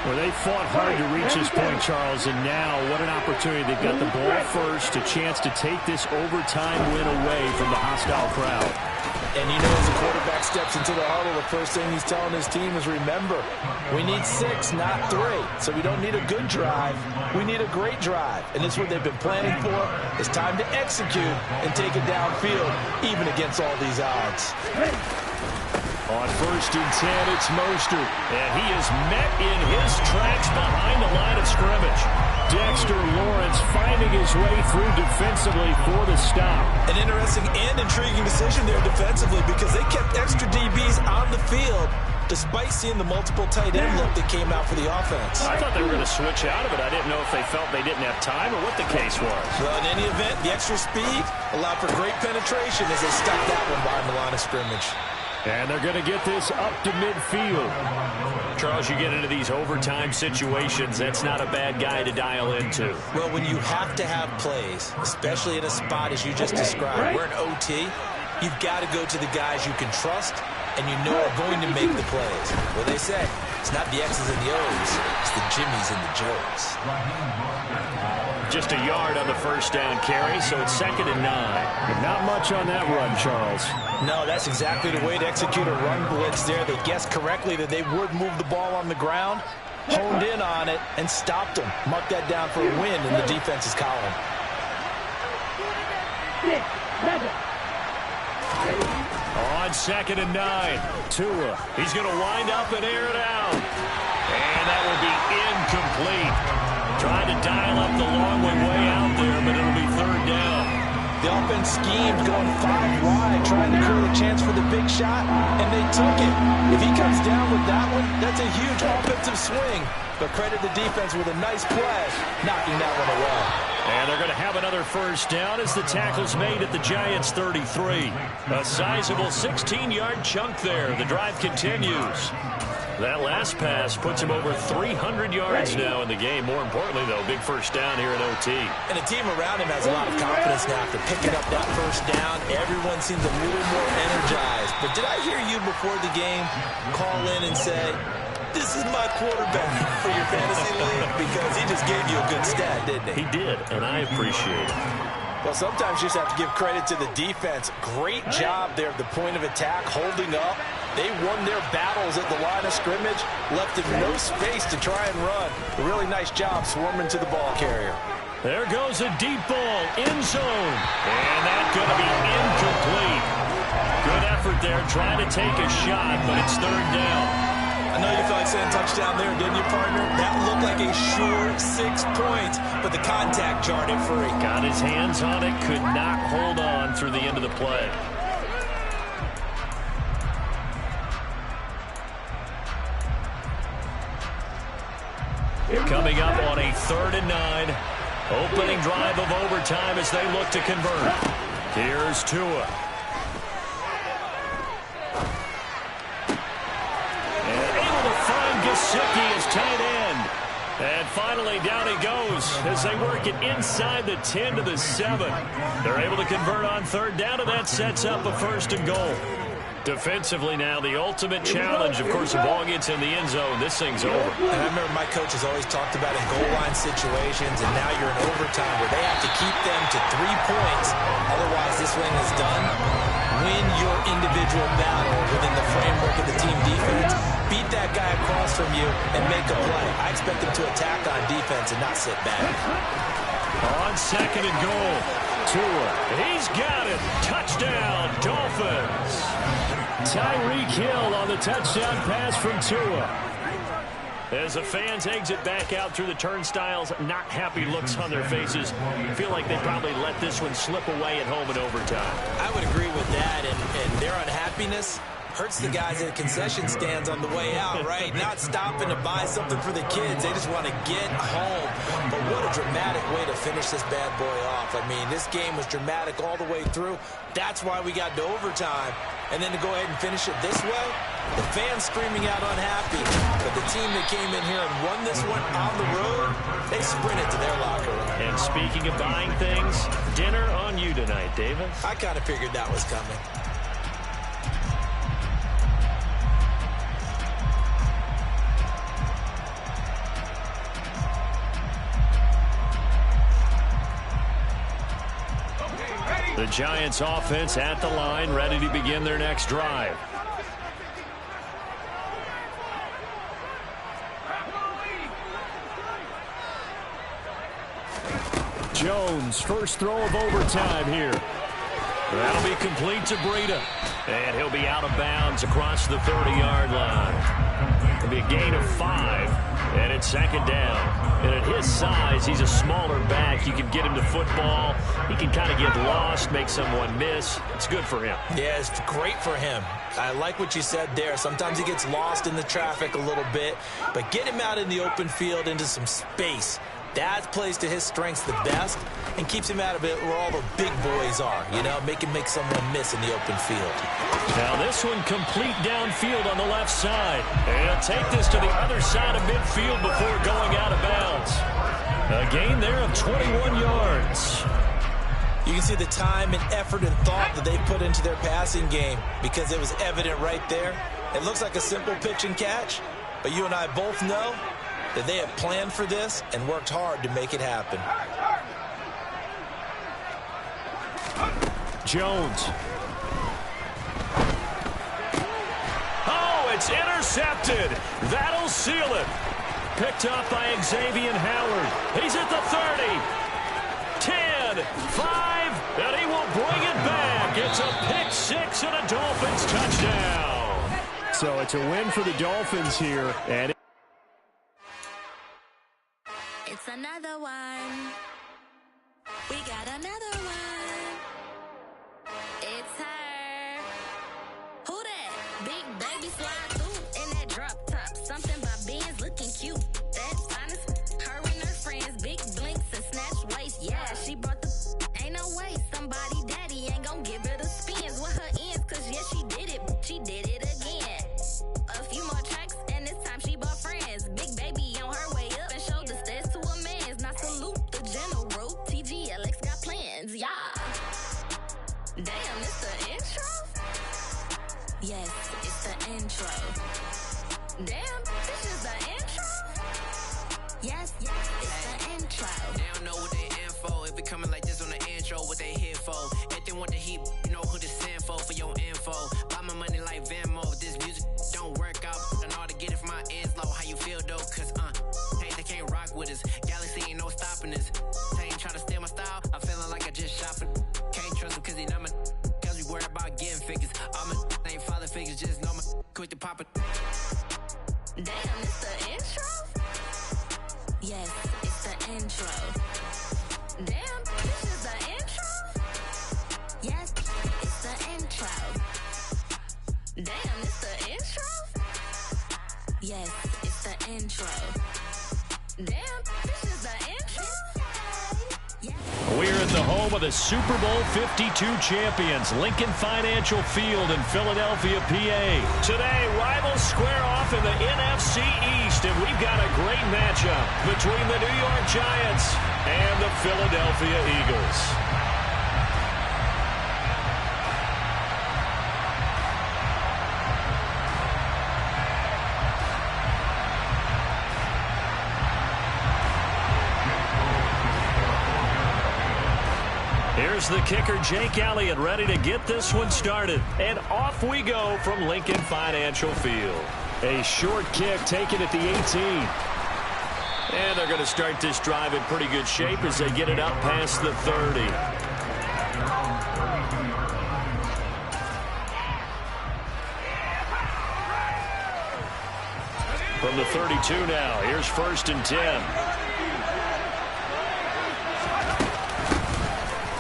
Well, they fought hard to reach this point, Charles, and now what an opportunity. They've got the ball first, a chance to take this overtime win away from the hostile crowd. And you know, as the quarterback steps into the huddle, the first thing he's telling his team is, remember, we need 6, not 3. So we don't need a good drive. We need a great drive. And this is what they've been planning for. It's time to execute and take it downfield, even against all these odds. On 1st and 10, it's Mostert. And he is met in his tracks behind the line of scrimmage. Dexter Lawrence finding his way through defensively for the stop. An interesting and intriguing decision there defensively because they kept extra DBs on the field despite seeing the multiple tight end look that came out for the offense. I thought they were going to switch out of it. I didn't know if they felt they didn't have time or what the case was. Well, in any event, the extra speed allowed for great penetration as they stuck that one behind the line of scrimmage. And they're going to get this up to midfield. Charles, you get into these overtime situations, that's not a bad guy to dial into. Well, when you have to have plays, especially in a spot as you just described, we're in OT, you've got to go to the guys you can trust and you know are going to make the plays. Well, they say, it's not the X's and the O's, it's the Jimmies and the Joes. Just a yard on the first down carry, so it's 2nd and 9. But not much on that run, Charles. No, that's exactly the way to execute a run blitz there. They guessed correctly that they would move the ball on the ground, honed in on it, and stopped them. Mark that down for a win in the defense's column. On 2nd and 9, Tua. He's going to wind up and air it out. And that will be incomplete. Trying to dial up the long one way out there, but it'll be 3rd down. The offense schemed going 5 wide, trying to create a chance for the big shot, and they took it. If he comes down with that one, that's a huge offensive swing. But credit the defense with a nice play, knocking that one away. And they're going to have another first down as the tackle's made at the Giants' 33. A sizable 16-yard chunk there. The drive continues. That last pass puts him over 300 yards now in the game. More importantly, though, big first down here in OT. And the team around him has a lot of confidence now after picking up that first down. Everyone seems a little more energized. But did I hear you before the game call in and say, this is my quarterback for your fantasy league? Because he just gave you a good stat, didn't he? He did, and I appreciate it. Well, sometimes you just have to give credit to the defense. Great job there at the point of attack, holding up. They won their battles at the line of scrimmage, left him no space to try and run. A really nice job swarming to the ball carrier. There goes a deep ball, end zone. And that's going to be incomplete. Good effort there, trying to take a shot, but it's 3rd down. I know you felt like saying touchdown there, didn't you, partner? That looked like a sure 6 points, but the contact jarred it free. Got his hands on it, could not hold on through the end of the play. Coming up on a 3rd and 9. Opening drive of overtime as they look to convert. Here's Tua. And able to find Gesicki as tight end. And finally, down he goes as they work it inside the 10 to the 7. They're able to convert on third down, and that sets up a 1st and goal. Defensively now, the ultimate challenge. Of course, the ball gets in the end zone. This thing's over. And I remember my coach has always talked about in goal line situations, and now you're in overtime where they have to keep them to 3 points. Otherwise, this thing is done. Win your individual battle within the framework of the team defense. Beat that guy across from you and make a play. I expect them to attack on defense and not sit back. On 2nd and goal, Tua, he's got it. Touchdown, Dolphins. Tyreek Hill on the touchdown pass from Tua. As the fans exit back out through the turnstiles, not happy looks on their faces. Feel like they probably let this one slip away at home in overtime. I would agree with that, and their unhappiness hurts the guys at the concession stands on the way out, right? Not stopping to buy something for the kids. They just want to get home. But what a dramatic way to finish this bad boy off. I mean, this game was dramatic all the way through. That's why we got to overtime. And then to go ahead and finish it this way, the fans screaming out unhappy. But the team that came in here and won this one on the road, they sprinted to their locker room. And speaking of buying things, dinner on you tonight, Davis. I kind of figured that was coming. The Giants offense at the line, ready to begin their next drive. Jones, first throw of overtime here. That'll be complete to Breida. And he'll be out of bounds across the 30-yard line. It'll be a gain of 5, and it's 2nd down. And at his size, he's a smaller back. You can get him to football. He can kind of get lost, make someone miss. It's good for him. Yeah, it's great for him. I like what you said there. Sometimes he gets lost in the traffic a little bit, but get him out in the open field into some space. That plays to his strengths the best and keeps him out of it where all the big boys are, you know, make someone miss in the open field. Now this one complete downfield on the left side. And he'll take this to the other side of midfield before going out of bounds. A gain there of 21 yards. You can see the time and effort and thought that they put into their passing game because it was evident right there. It looks like a simple pitch and catch, but you and I both know that they have planned for this and worked hard to make it happen. Jones. Oh, it's intercepted. That'll seal it. Picked up by Xavier Howard. He's at the 30. 10, 5, and he will bring it back. It's a pick 6 and a Dolphins touchdown. So it's a win for the Dolphins here. And it's another one. We got another one. It's her. Who that? Big baby slide through in that drop top. Something about Benz looking cute. That's honest. Her and her friends, big blinks and snatch waist. Yeah, she brought the ain't no way. Somebody daddy ain't gonna give her the spins with her ends. Cause yeah, she did it. She did it again. A few more tracks and this time she bought friends. Big baby on her way up and showed the stairs to a man's. Now salute the general. TGLX got plans, yeah. Damn, it's the intro? Yes, it's the intro. Damn, this is the intro? Yes, it's the intro. They don't know what they in for. If it coming like this on the intro, what they here for? If they want the heat, you know who to send for your info. Buy my money like Venmo. This music don't work out. And all to get it from my ends low. How you feel though? Cause hey, they can't rock with us. Galaxy ain't no stopping us. They ain't trying to steal my style. I'm feeling like I just shopping. Can't trust him cause he not my. Cause we worried about getting figures. All my ain't father figures. Just know my quick to pop it. Damn, it's the intro? Yes, it's the intro. Damn, this is the intro? Yes, it's the intro. Damn, it's the intro? Yes, it's the intro. Damn, this is the intro? we're at the home of the Super Bowl 52 champions, Lincoln Financial Field in Philadelphia, PA. Today, rivals square off in the NFC East, and we've got a great matchup between the New York Giants and the Philadelphia Eagles. Here's the kicker, Jake Elliott, ready to get this one started. And off we go from Lincoln Financial Field. A short kick taken at the 18. And they're going to start this drive in pretty good shape as they get it up past the 30. From the 32 now, here's 1st and 10.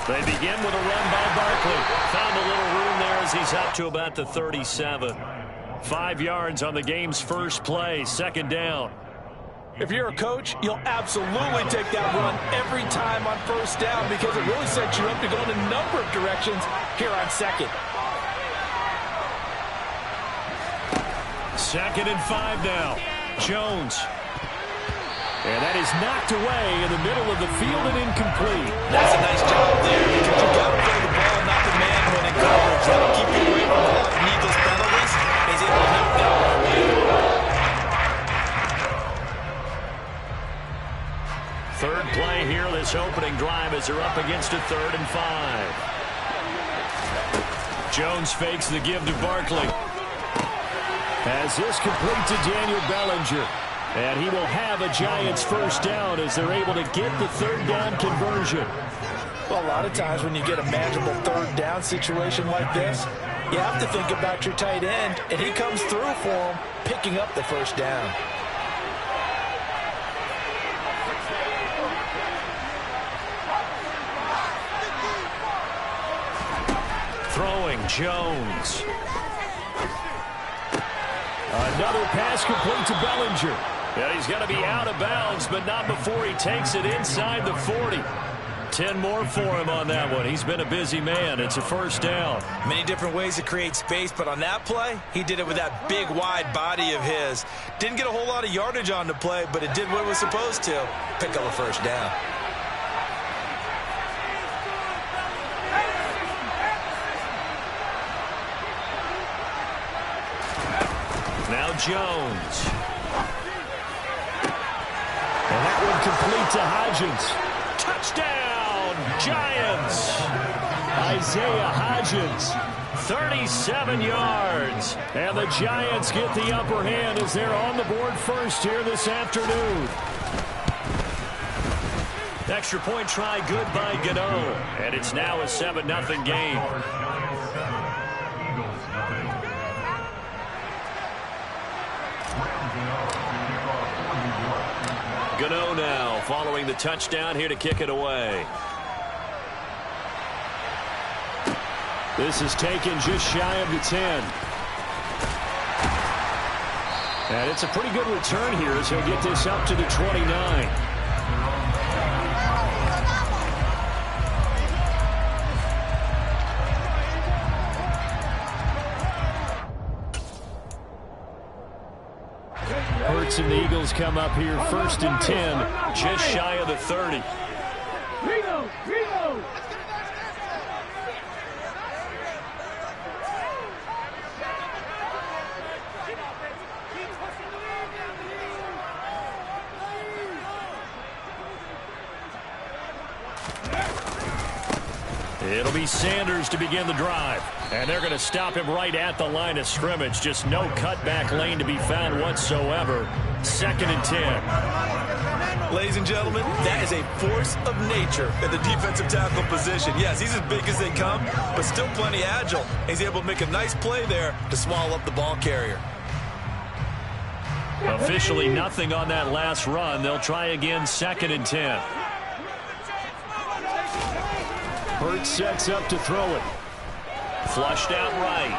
They begin with a run by Barkley. Found a little room there as he's up to about the 37. 5 yards on the game's first play, 2nd down. If you're a coach, you'll absolutely take that run every time on 1st down because it really sets you up to go in a number of directions here on 2nd. 2nd and 5 now. Jones. And that is knocked away in the middle of the field and incomplete. That's a nice job there because you've got to throw the ball, not the man when in coverage. That'll keep you away from a lot of needless penalties. He's able to knock that one away. 3rd play here, this opening drive as they're up against a 3rd and 5. Jones fakes the give to Barkley. Has this complete to Daniel Bellinger. And he will have a Giants 1st down as they're able to get the 3rd down conversion. Well, a lot of times when you get a manageable 3rd down situation like this, you have to think about your tight end, and he comes through for him, picking up the 1st down. Throwing Jones. Another pass complete to Bellinger. Yeah, he's got to be out of bounds, but not before he takes it inside the 40. 10 more for him on that one. He's been a busy man. It's a 1st down. Many different ways to create space, but on that play, he did it with that big, wide body of his. Didn't get a whole lot of yardage on the play, but it did what it was supposed to. Pick up a 1st down. Now Jones. And that one complete to Hodgins. Touchdown, Giants. Isaiah Hodgins, 37 yards. And the Giants get the upper hand as they're on the board first here this afternoon. Extra point try good by Gano. And it's now a 7-0 game. Gano now following the touchdown here to kick it away. This is taken just shy of the 10. And it's a pretty good return here as he'll get this up to the 29. Hurts and the Eagles come up here 1st and 10, just shy of the 30. It'll be Sanders to begin the drive. And they're going to stop him right at the line of scrimmage. Just no cutback lane to be found whatsoever. 2nd and 10. Ladies and gentlemen, that is a force of nature in the defensive tackle position. Yes, he's as big as they come, but still plenty agile. He's able to make a nice play there to swallow up the ball carrier. Officially nothing on that last run. They'll try again 2nd and 10. Hurts sets up to throw it. Flushed out right.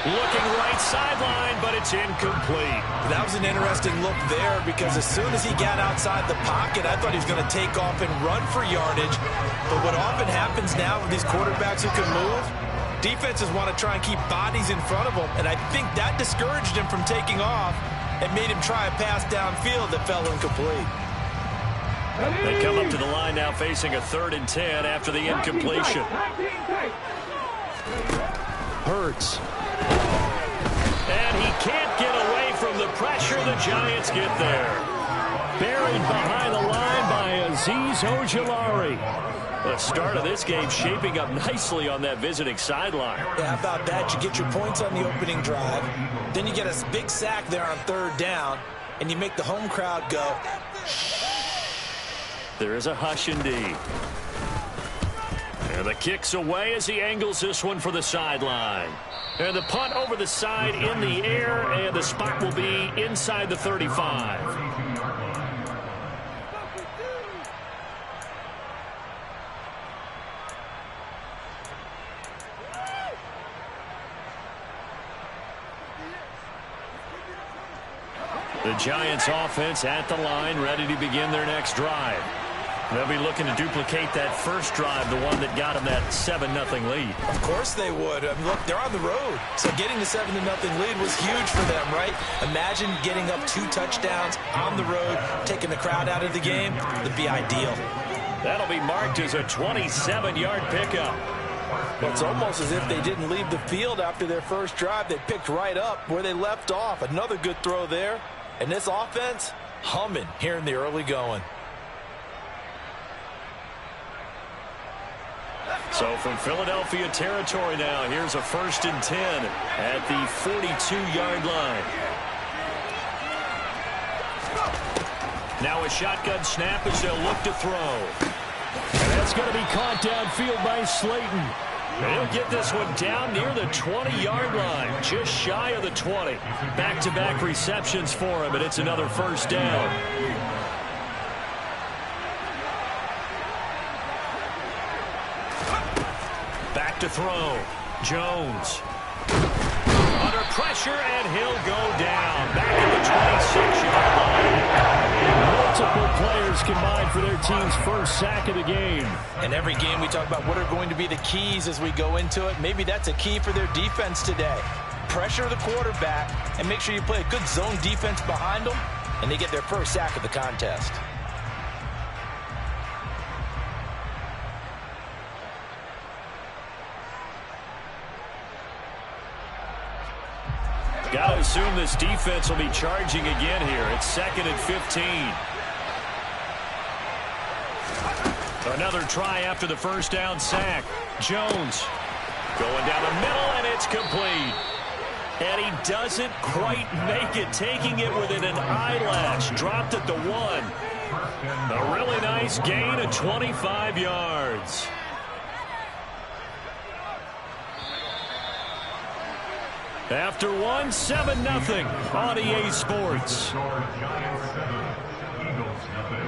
Looking right sideline, but it's incomplete. That was an interesting look there because as soon as he got outside the pocket, I thought he was going to take off and run for yardage. But what often happens now with these quarterbacks who can move, defenses want to try and keep bodies in front of them, and I think that discouraged him from taking off and made him try a pass downfield that fell incomplete. They come up to the line now facing a 3rd and 10 after the incompletion. Hurts. And he can't get away from the pressure. The Giants get there. Buried behind the line by Azeez Ojulari. The start of this game shaping up nicely on that visiting sideline. Yeah, how about that? You get your points on the opening drive. Then you get a big sack there on 3rd down. And you make the home crowd go. There is a hush indeed. And the kick's away as he angles this one for the sideline. And the punt over the side in the air, and the spot will be inside the 35. The Giants offense at the line, ready to begin their next drive. They'll be looking to duplicate that first drive, the one that got them that 7-0 lead. Of course they would. I mean, look, they're on the road. So getting the 7-0 lead was huge for them, right? Imagine getting up 2 touchdowns on the road, taking the crowd out of the game. That'd be ideal. That'll be marked as a 27-yard pickup. Well, it's almost as if they didn't leave the field after their first drive. They picked right up where they left off. Another good throw there. And this offense, humming here in the early going. So from Philadelphia territory now, here's a 1st and 10 at the 42-yard line. Now a shotgun snap as they'll look to throw. And that's going to be caught downfield by Slayton. He'll get this one down near the 20-yard line, just shy of the 20. Back-to-back receptions for him, and it's another 1st down. Back to throw. Jones. Under pressure, and he'll go down. Back at the 26-yard line. Multiple players combined for their team's first sack of the game. And every game we talk about what are going to be the keys as we go into it. Maybe that's a key for their defense today. Pressure the quarterback and make sure you play a good zone defense behind them, and they get their first sack of the contest. Got to assume this defense will be charging again here. It's 2nd and 15. Another try after the first down sack. Jones going down the middle, and it's complete. And he doesn't quite make it, taking it within an eyelash. Dropped at the 1. A really nice gain of 25 yards. After 1, 7-0 on EA Sports. Giants 7, Eagles 0.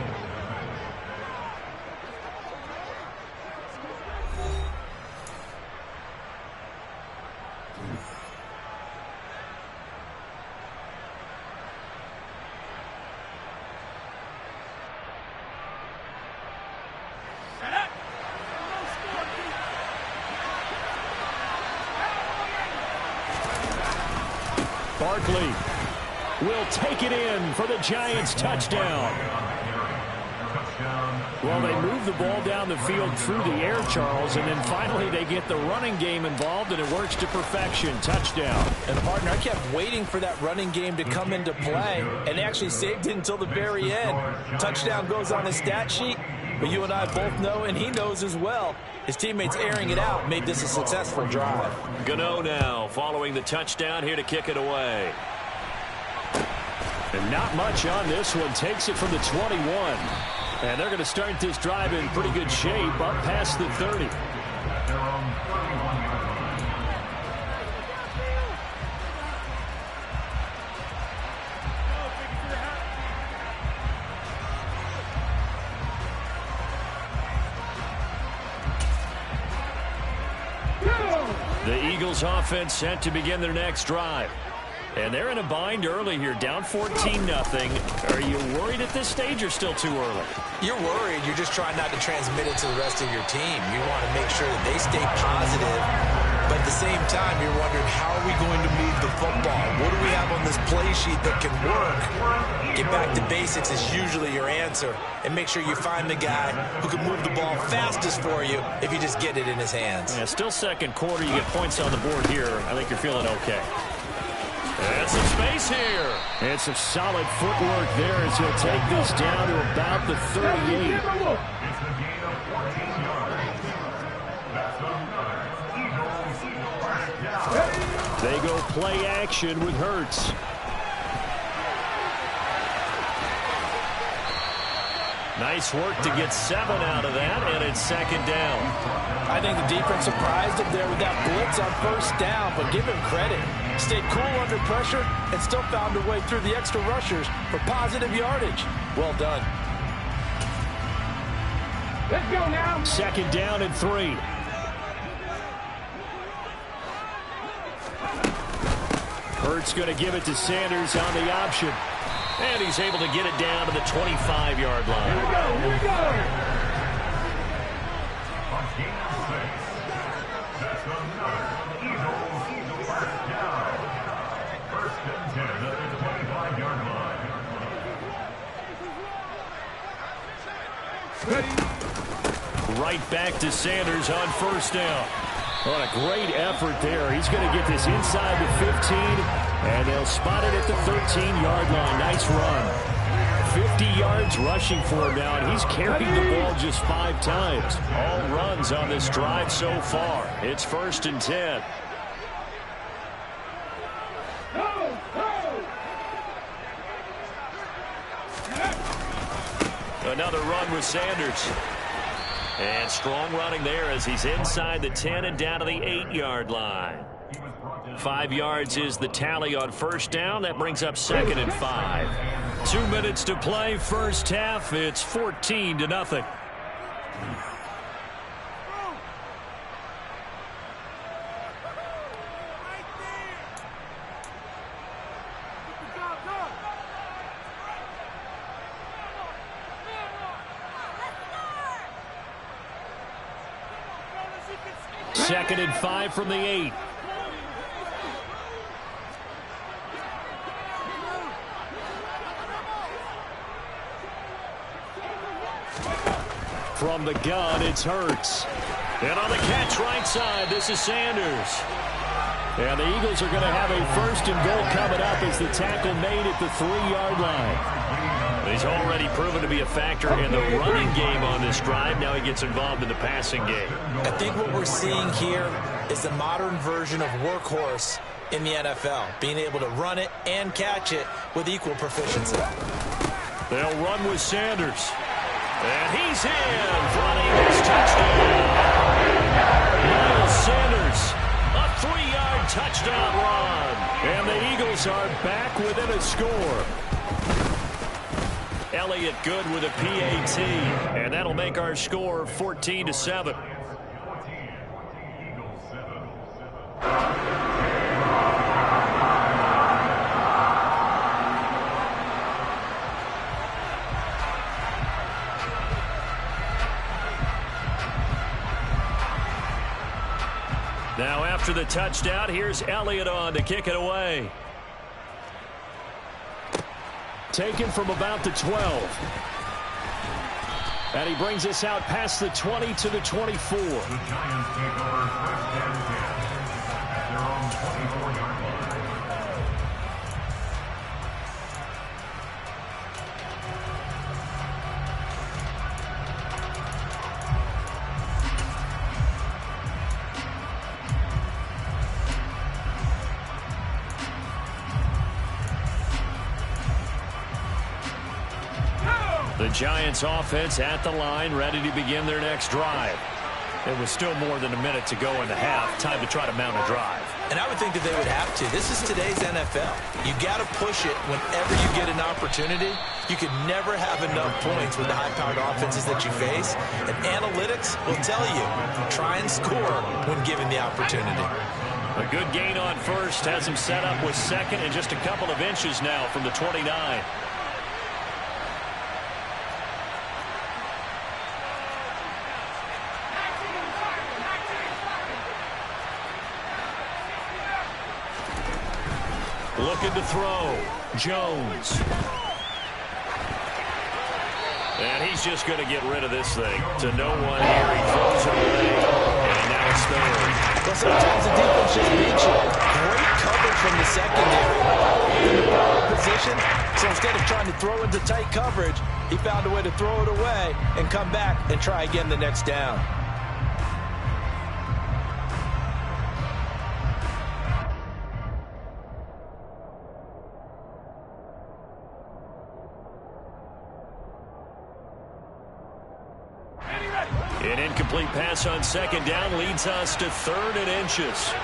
Barkley will take it in for the Giants touchdown. Well, they move the ball down the field through the air, Charles, and then finally they get the running game involved, and it works to perfection. Touchdown. And, partner, I kept waiting for that running game to come into play, and they actually saved it until the very end. Touchdown goes on his stat sheet, but you and I both know, and he knows as well, his teammates airing it out made this a successful drive. Gano now following the touchdown here to kick it away. And not much on this one. Takes it from the 21. And they're going to start this drive in pretty good shape up past the 30. The Eagles offense set to begin their next drive. And they're in a bind early here, down 14-0. Are you worried at this stage or still too early? You're worried. You're just trying not to transmit it to the rest of your team. You want to make sure that they stay positive. But at the same time, you're wondering, how are we going to move the football? What do we have on this play sheet that can work? Get back to basics is usually your answer. And make sure you find the guy who can move the ball fastest for you if you just get it in his hands. Yeah, still second quarter. You get points on the board here. I think you're feeling okay. And some space here. And some solid footwork there as he'll take this down to about the 38. It's a gain of 14 yards. That's another Eagles first down. They go play action with Hurts. Nice work to get 7 out of that, and it's second down. I think the defense surprised him there with that blitz on first down, but give him credit. Stayed cool under pressure and still found a way through the extra rushers for positive yardage. Well done. Let's go now. Second down and 3. Hurts going to give it to Sanders on the option. And he's able to get it down to the 25-yard line. Here we go. Here we go. On gain of 6. That's another Eagles first down. First and 10 at the 25-yard line. Right back to Sanders on first down. What a great effort there. He's going to get this inside the 15, and they'll spot it at the 13-yard line. Nice run. 50 yards rushing for him now, and he's carried the ball just 5 times. All runs on this drive so far. It's first and 10. Another run with Sanders. And strong running there as he's inside the 10 and down to the 8-yard line. 5 yards is the tally on first down. That brings up second and 5. 2 minutes to play first half. It's 14-0. Second and 5 from the 8. From the gun, it's Hurts. And on the catch right side, this is Sanders. And the Eagles are going to have a first and goal coming up as the tackle made at the 3-yard line. He's already proven to be a factor in the running game on this drive. Now he gets involved in the passing game. I think what we're seeing here is the modern version of workhorse in the NFL, being able to run it and catch it with equal proficiency. They'll run with Sanders. And he's in for an Eagles touchdown. Miles Sanders, a 3-yard touchdown run. And the Eagles are back within a score. Elliott good with a PAT, and that'll make our score 14-7. Now after the touchdown, here's Elliott on to kick it away. Taken from about the 12. And he brings us out past the 20 to the 24. The Giants take over first and 10 at their own 24-yard line. The Giants offense at the line, ready to begin their next drive. It was still more than a minute to go in the half. Time to try to mount a drive. And I would think that they would have to. This is today's NFL. You got to push it whenever you get an opportunity. You can never have enough points with the high-powered offenses that you face. And analytics will tell you, try and score when given the opportunity. A good gain on first has him set up with second and just a couple of inches now from the 29. Looking to throw. Jones. And he's just going to get rid of this thing. To no one here. He throws it away. And now it's third. Well, sometimes the defense just beats you. Great coverage from the secondary. In the power position. So instead of trying to throw into tight coverage, he found a way to throw it away and come back and try again the next down. An incomplete pass on second down leads us to third and inches.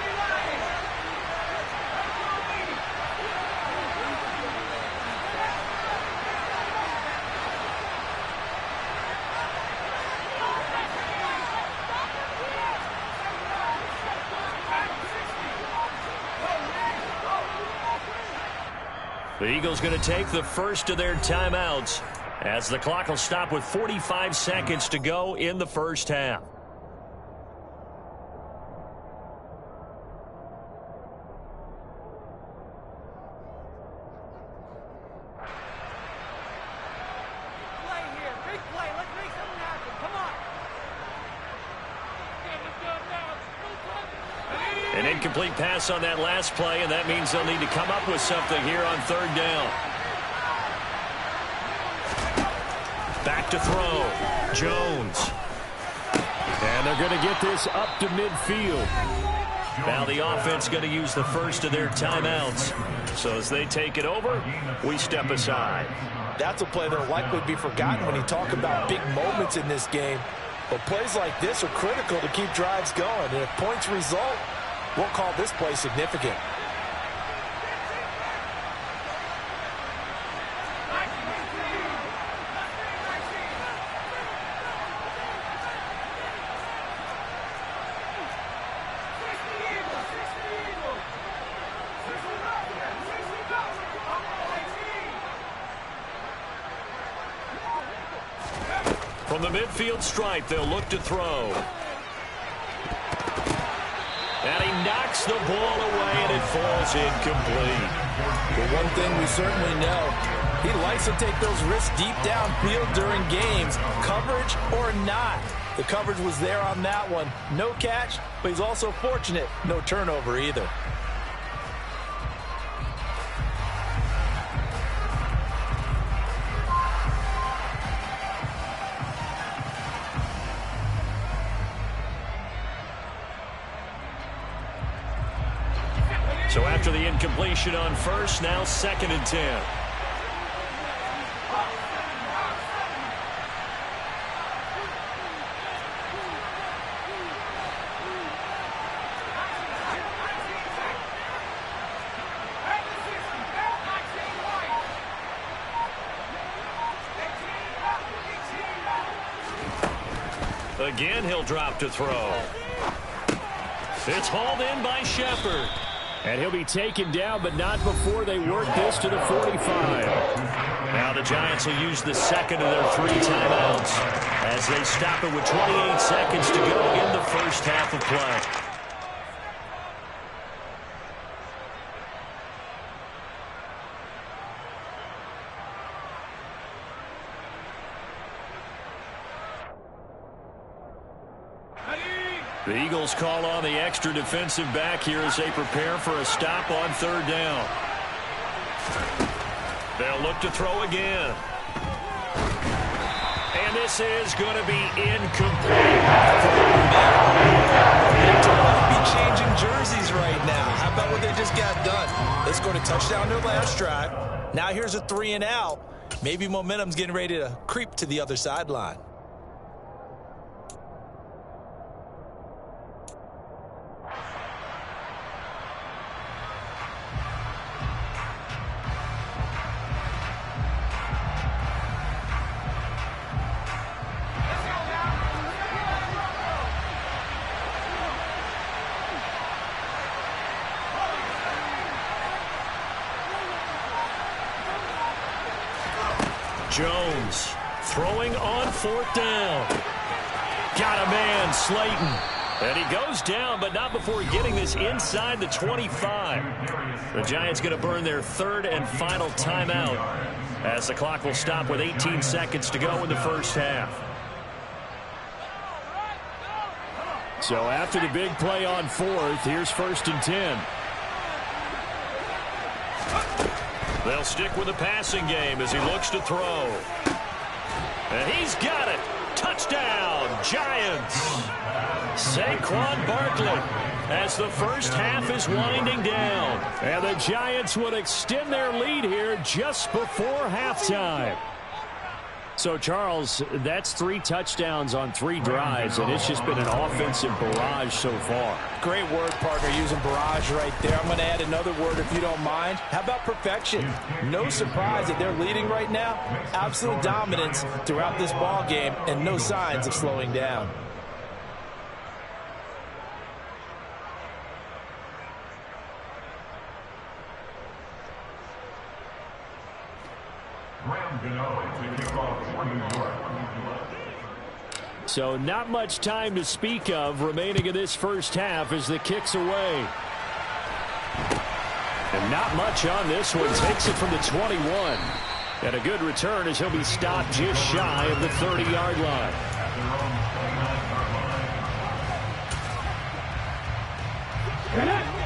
The Eagles going to take the first of their timeouts, as the clock will stop with 45 seconds to go in the first half. An incomplete pass on that last play, and that means they'll need to come up with something here on third down. Back to throw. Jones. And they're going to get this up to midfield. Now the offense going to use the first of their timeouts. So as they take it over, we step aside. That's a play that will likely be forgotten when you talk about big moments in this game. But plays like this are critical to keep drives going. And if points result, we'll call this play significant. From the midfield stripe, they'll look to throw. And he knocks the ball away, and it falls incomplete. But one thing we certainly know, he likes to take those risks deep downfield during games, coverage or not. The coverage was there on that one. No catch, but he's also fortunate. No turnover either. So after the incompletion on first, now 2nd and 10. Again, he'll drop to throw. It's hauled in by Shepard. And he'll be taken down, but not before they work this to the 45. Now the Giants will use the second of their 3 timeouts as they stop it with 28 seconds to go in the first half of play. The Eagles call on the extra defensive back here as they prepare for a stop on third down. They'll look to throw again. And this is going to be incomplete. They might be changing jerseys right now. How about what they just got done? They scored a touchdown their last drive. Now here's a 3 and out. Maybe momentum's getting ready to creep to the other sideline. Jones throwing on fourth down. Got a man, Slayton. And he goes down, but not before getting this inside the 25. The Giants going to burn their third and final timeout as the clock will stop with 18 seconds to go in the first half. So after the big play on fourth, here's 1st and 10. They'll stick with the passing game as he looks to throw. And he's got it. Touchdown, Giants. Saquon Barkley as the first half is winding down. And the Giants would extend their lead here just before halftime. So, Charles, that's 3 touchdowns on 3 drives, and it's just been an offensive barrage so far. Great word, partner, using barrage right there. I'm going to add another word if you don't mind. How about perfection? No surprise that they're leading right now. Absolute dominance throughout this ball game and no signs of slowing down. So not much time to speak of remaining in this first half as the kick's away. And not much on this one. Takes it from the 21. And a good return as he'll be stopped just shy of the 30-yard line.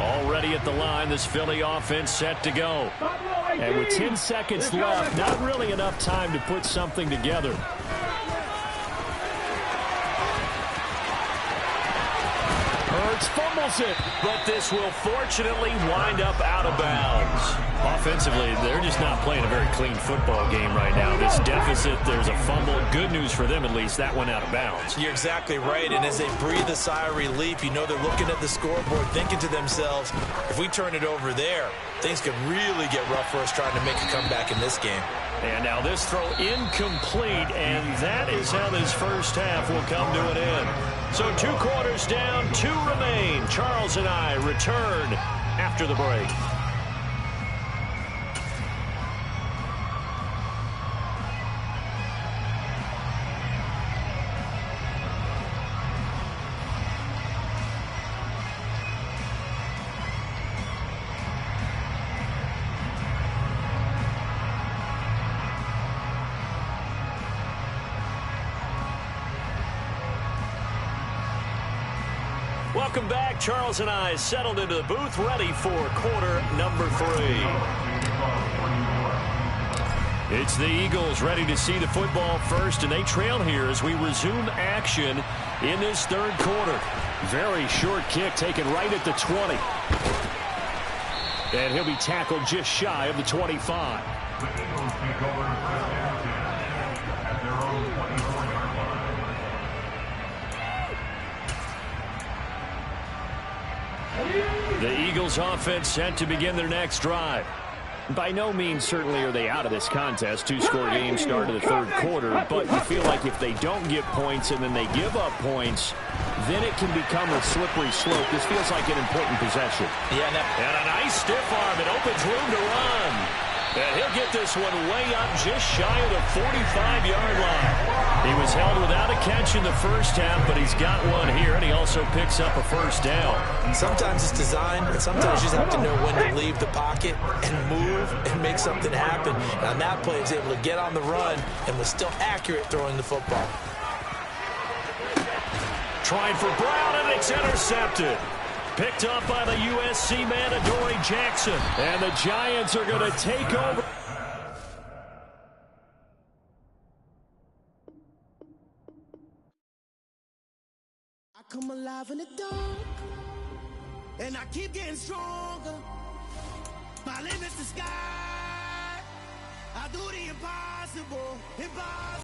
Already at the line, this Philly offense set to go. And with 10 seconds left, not really enough time to put something together. Hurts fumbles it, but this will fortunately wind up out of bounds. Offensively, they're just not playing a very clean football game right now. This deficit, there's a fumble. Good news for them, at least. That went out of bounds. You're exactly right, and as they breathe a sigh of relief, you know they're looking at the scoreboard, thinking to themselves, if we turn it over there, things could really get rough for us trying to make a comeback in this game. And now this throw incomplete, and that is how this first half will come to an end. So 2 quarters down, 2 remain. Charles and I return after the break. Welcome back. Charles and I settled into the booth, ready for quarter number 3. It's the Eagles ready to see the football first, and they trail here as we resume action in this third quarter. Very short kick taken right at the 20. And he'll be tackled just shy of the 25. The Eagles take over first and 10 at their own 24-yard line. The Eagles offense set to begin their next drive. By no means certainly are they out of this contest. 2-score game start of the third quarter, but you feel like if they don't get points and then they give up points, then it can become a slippery slope. This feels like an important possession. Yeah, and a nice stiff arm. It opens room to run. And he'll get this one way up just shy of the 45-yard line. He was held without a catch in the first half, but he's got one here, and he also picks up a first down. Sometimes it's design, but sometimes you just have to know when to leave the pocket and move and make something happen. And on that play, he was able to get on the run and was still accurate throwing the football. Trying for Brown, and it's intercepted. Picked up by the USC man, Adoree Jackson. And the Giants are going to take over. I come alive in the dark, and I keep getting stronger. My limit's the sky. I do the impossible.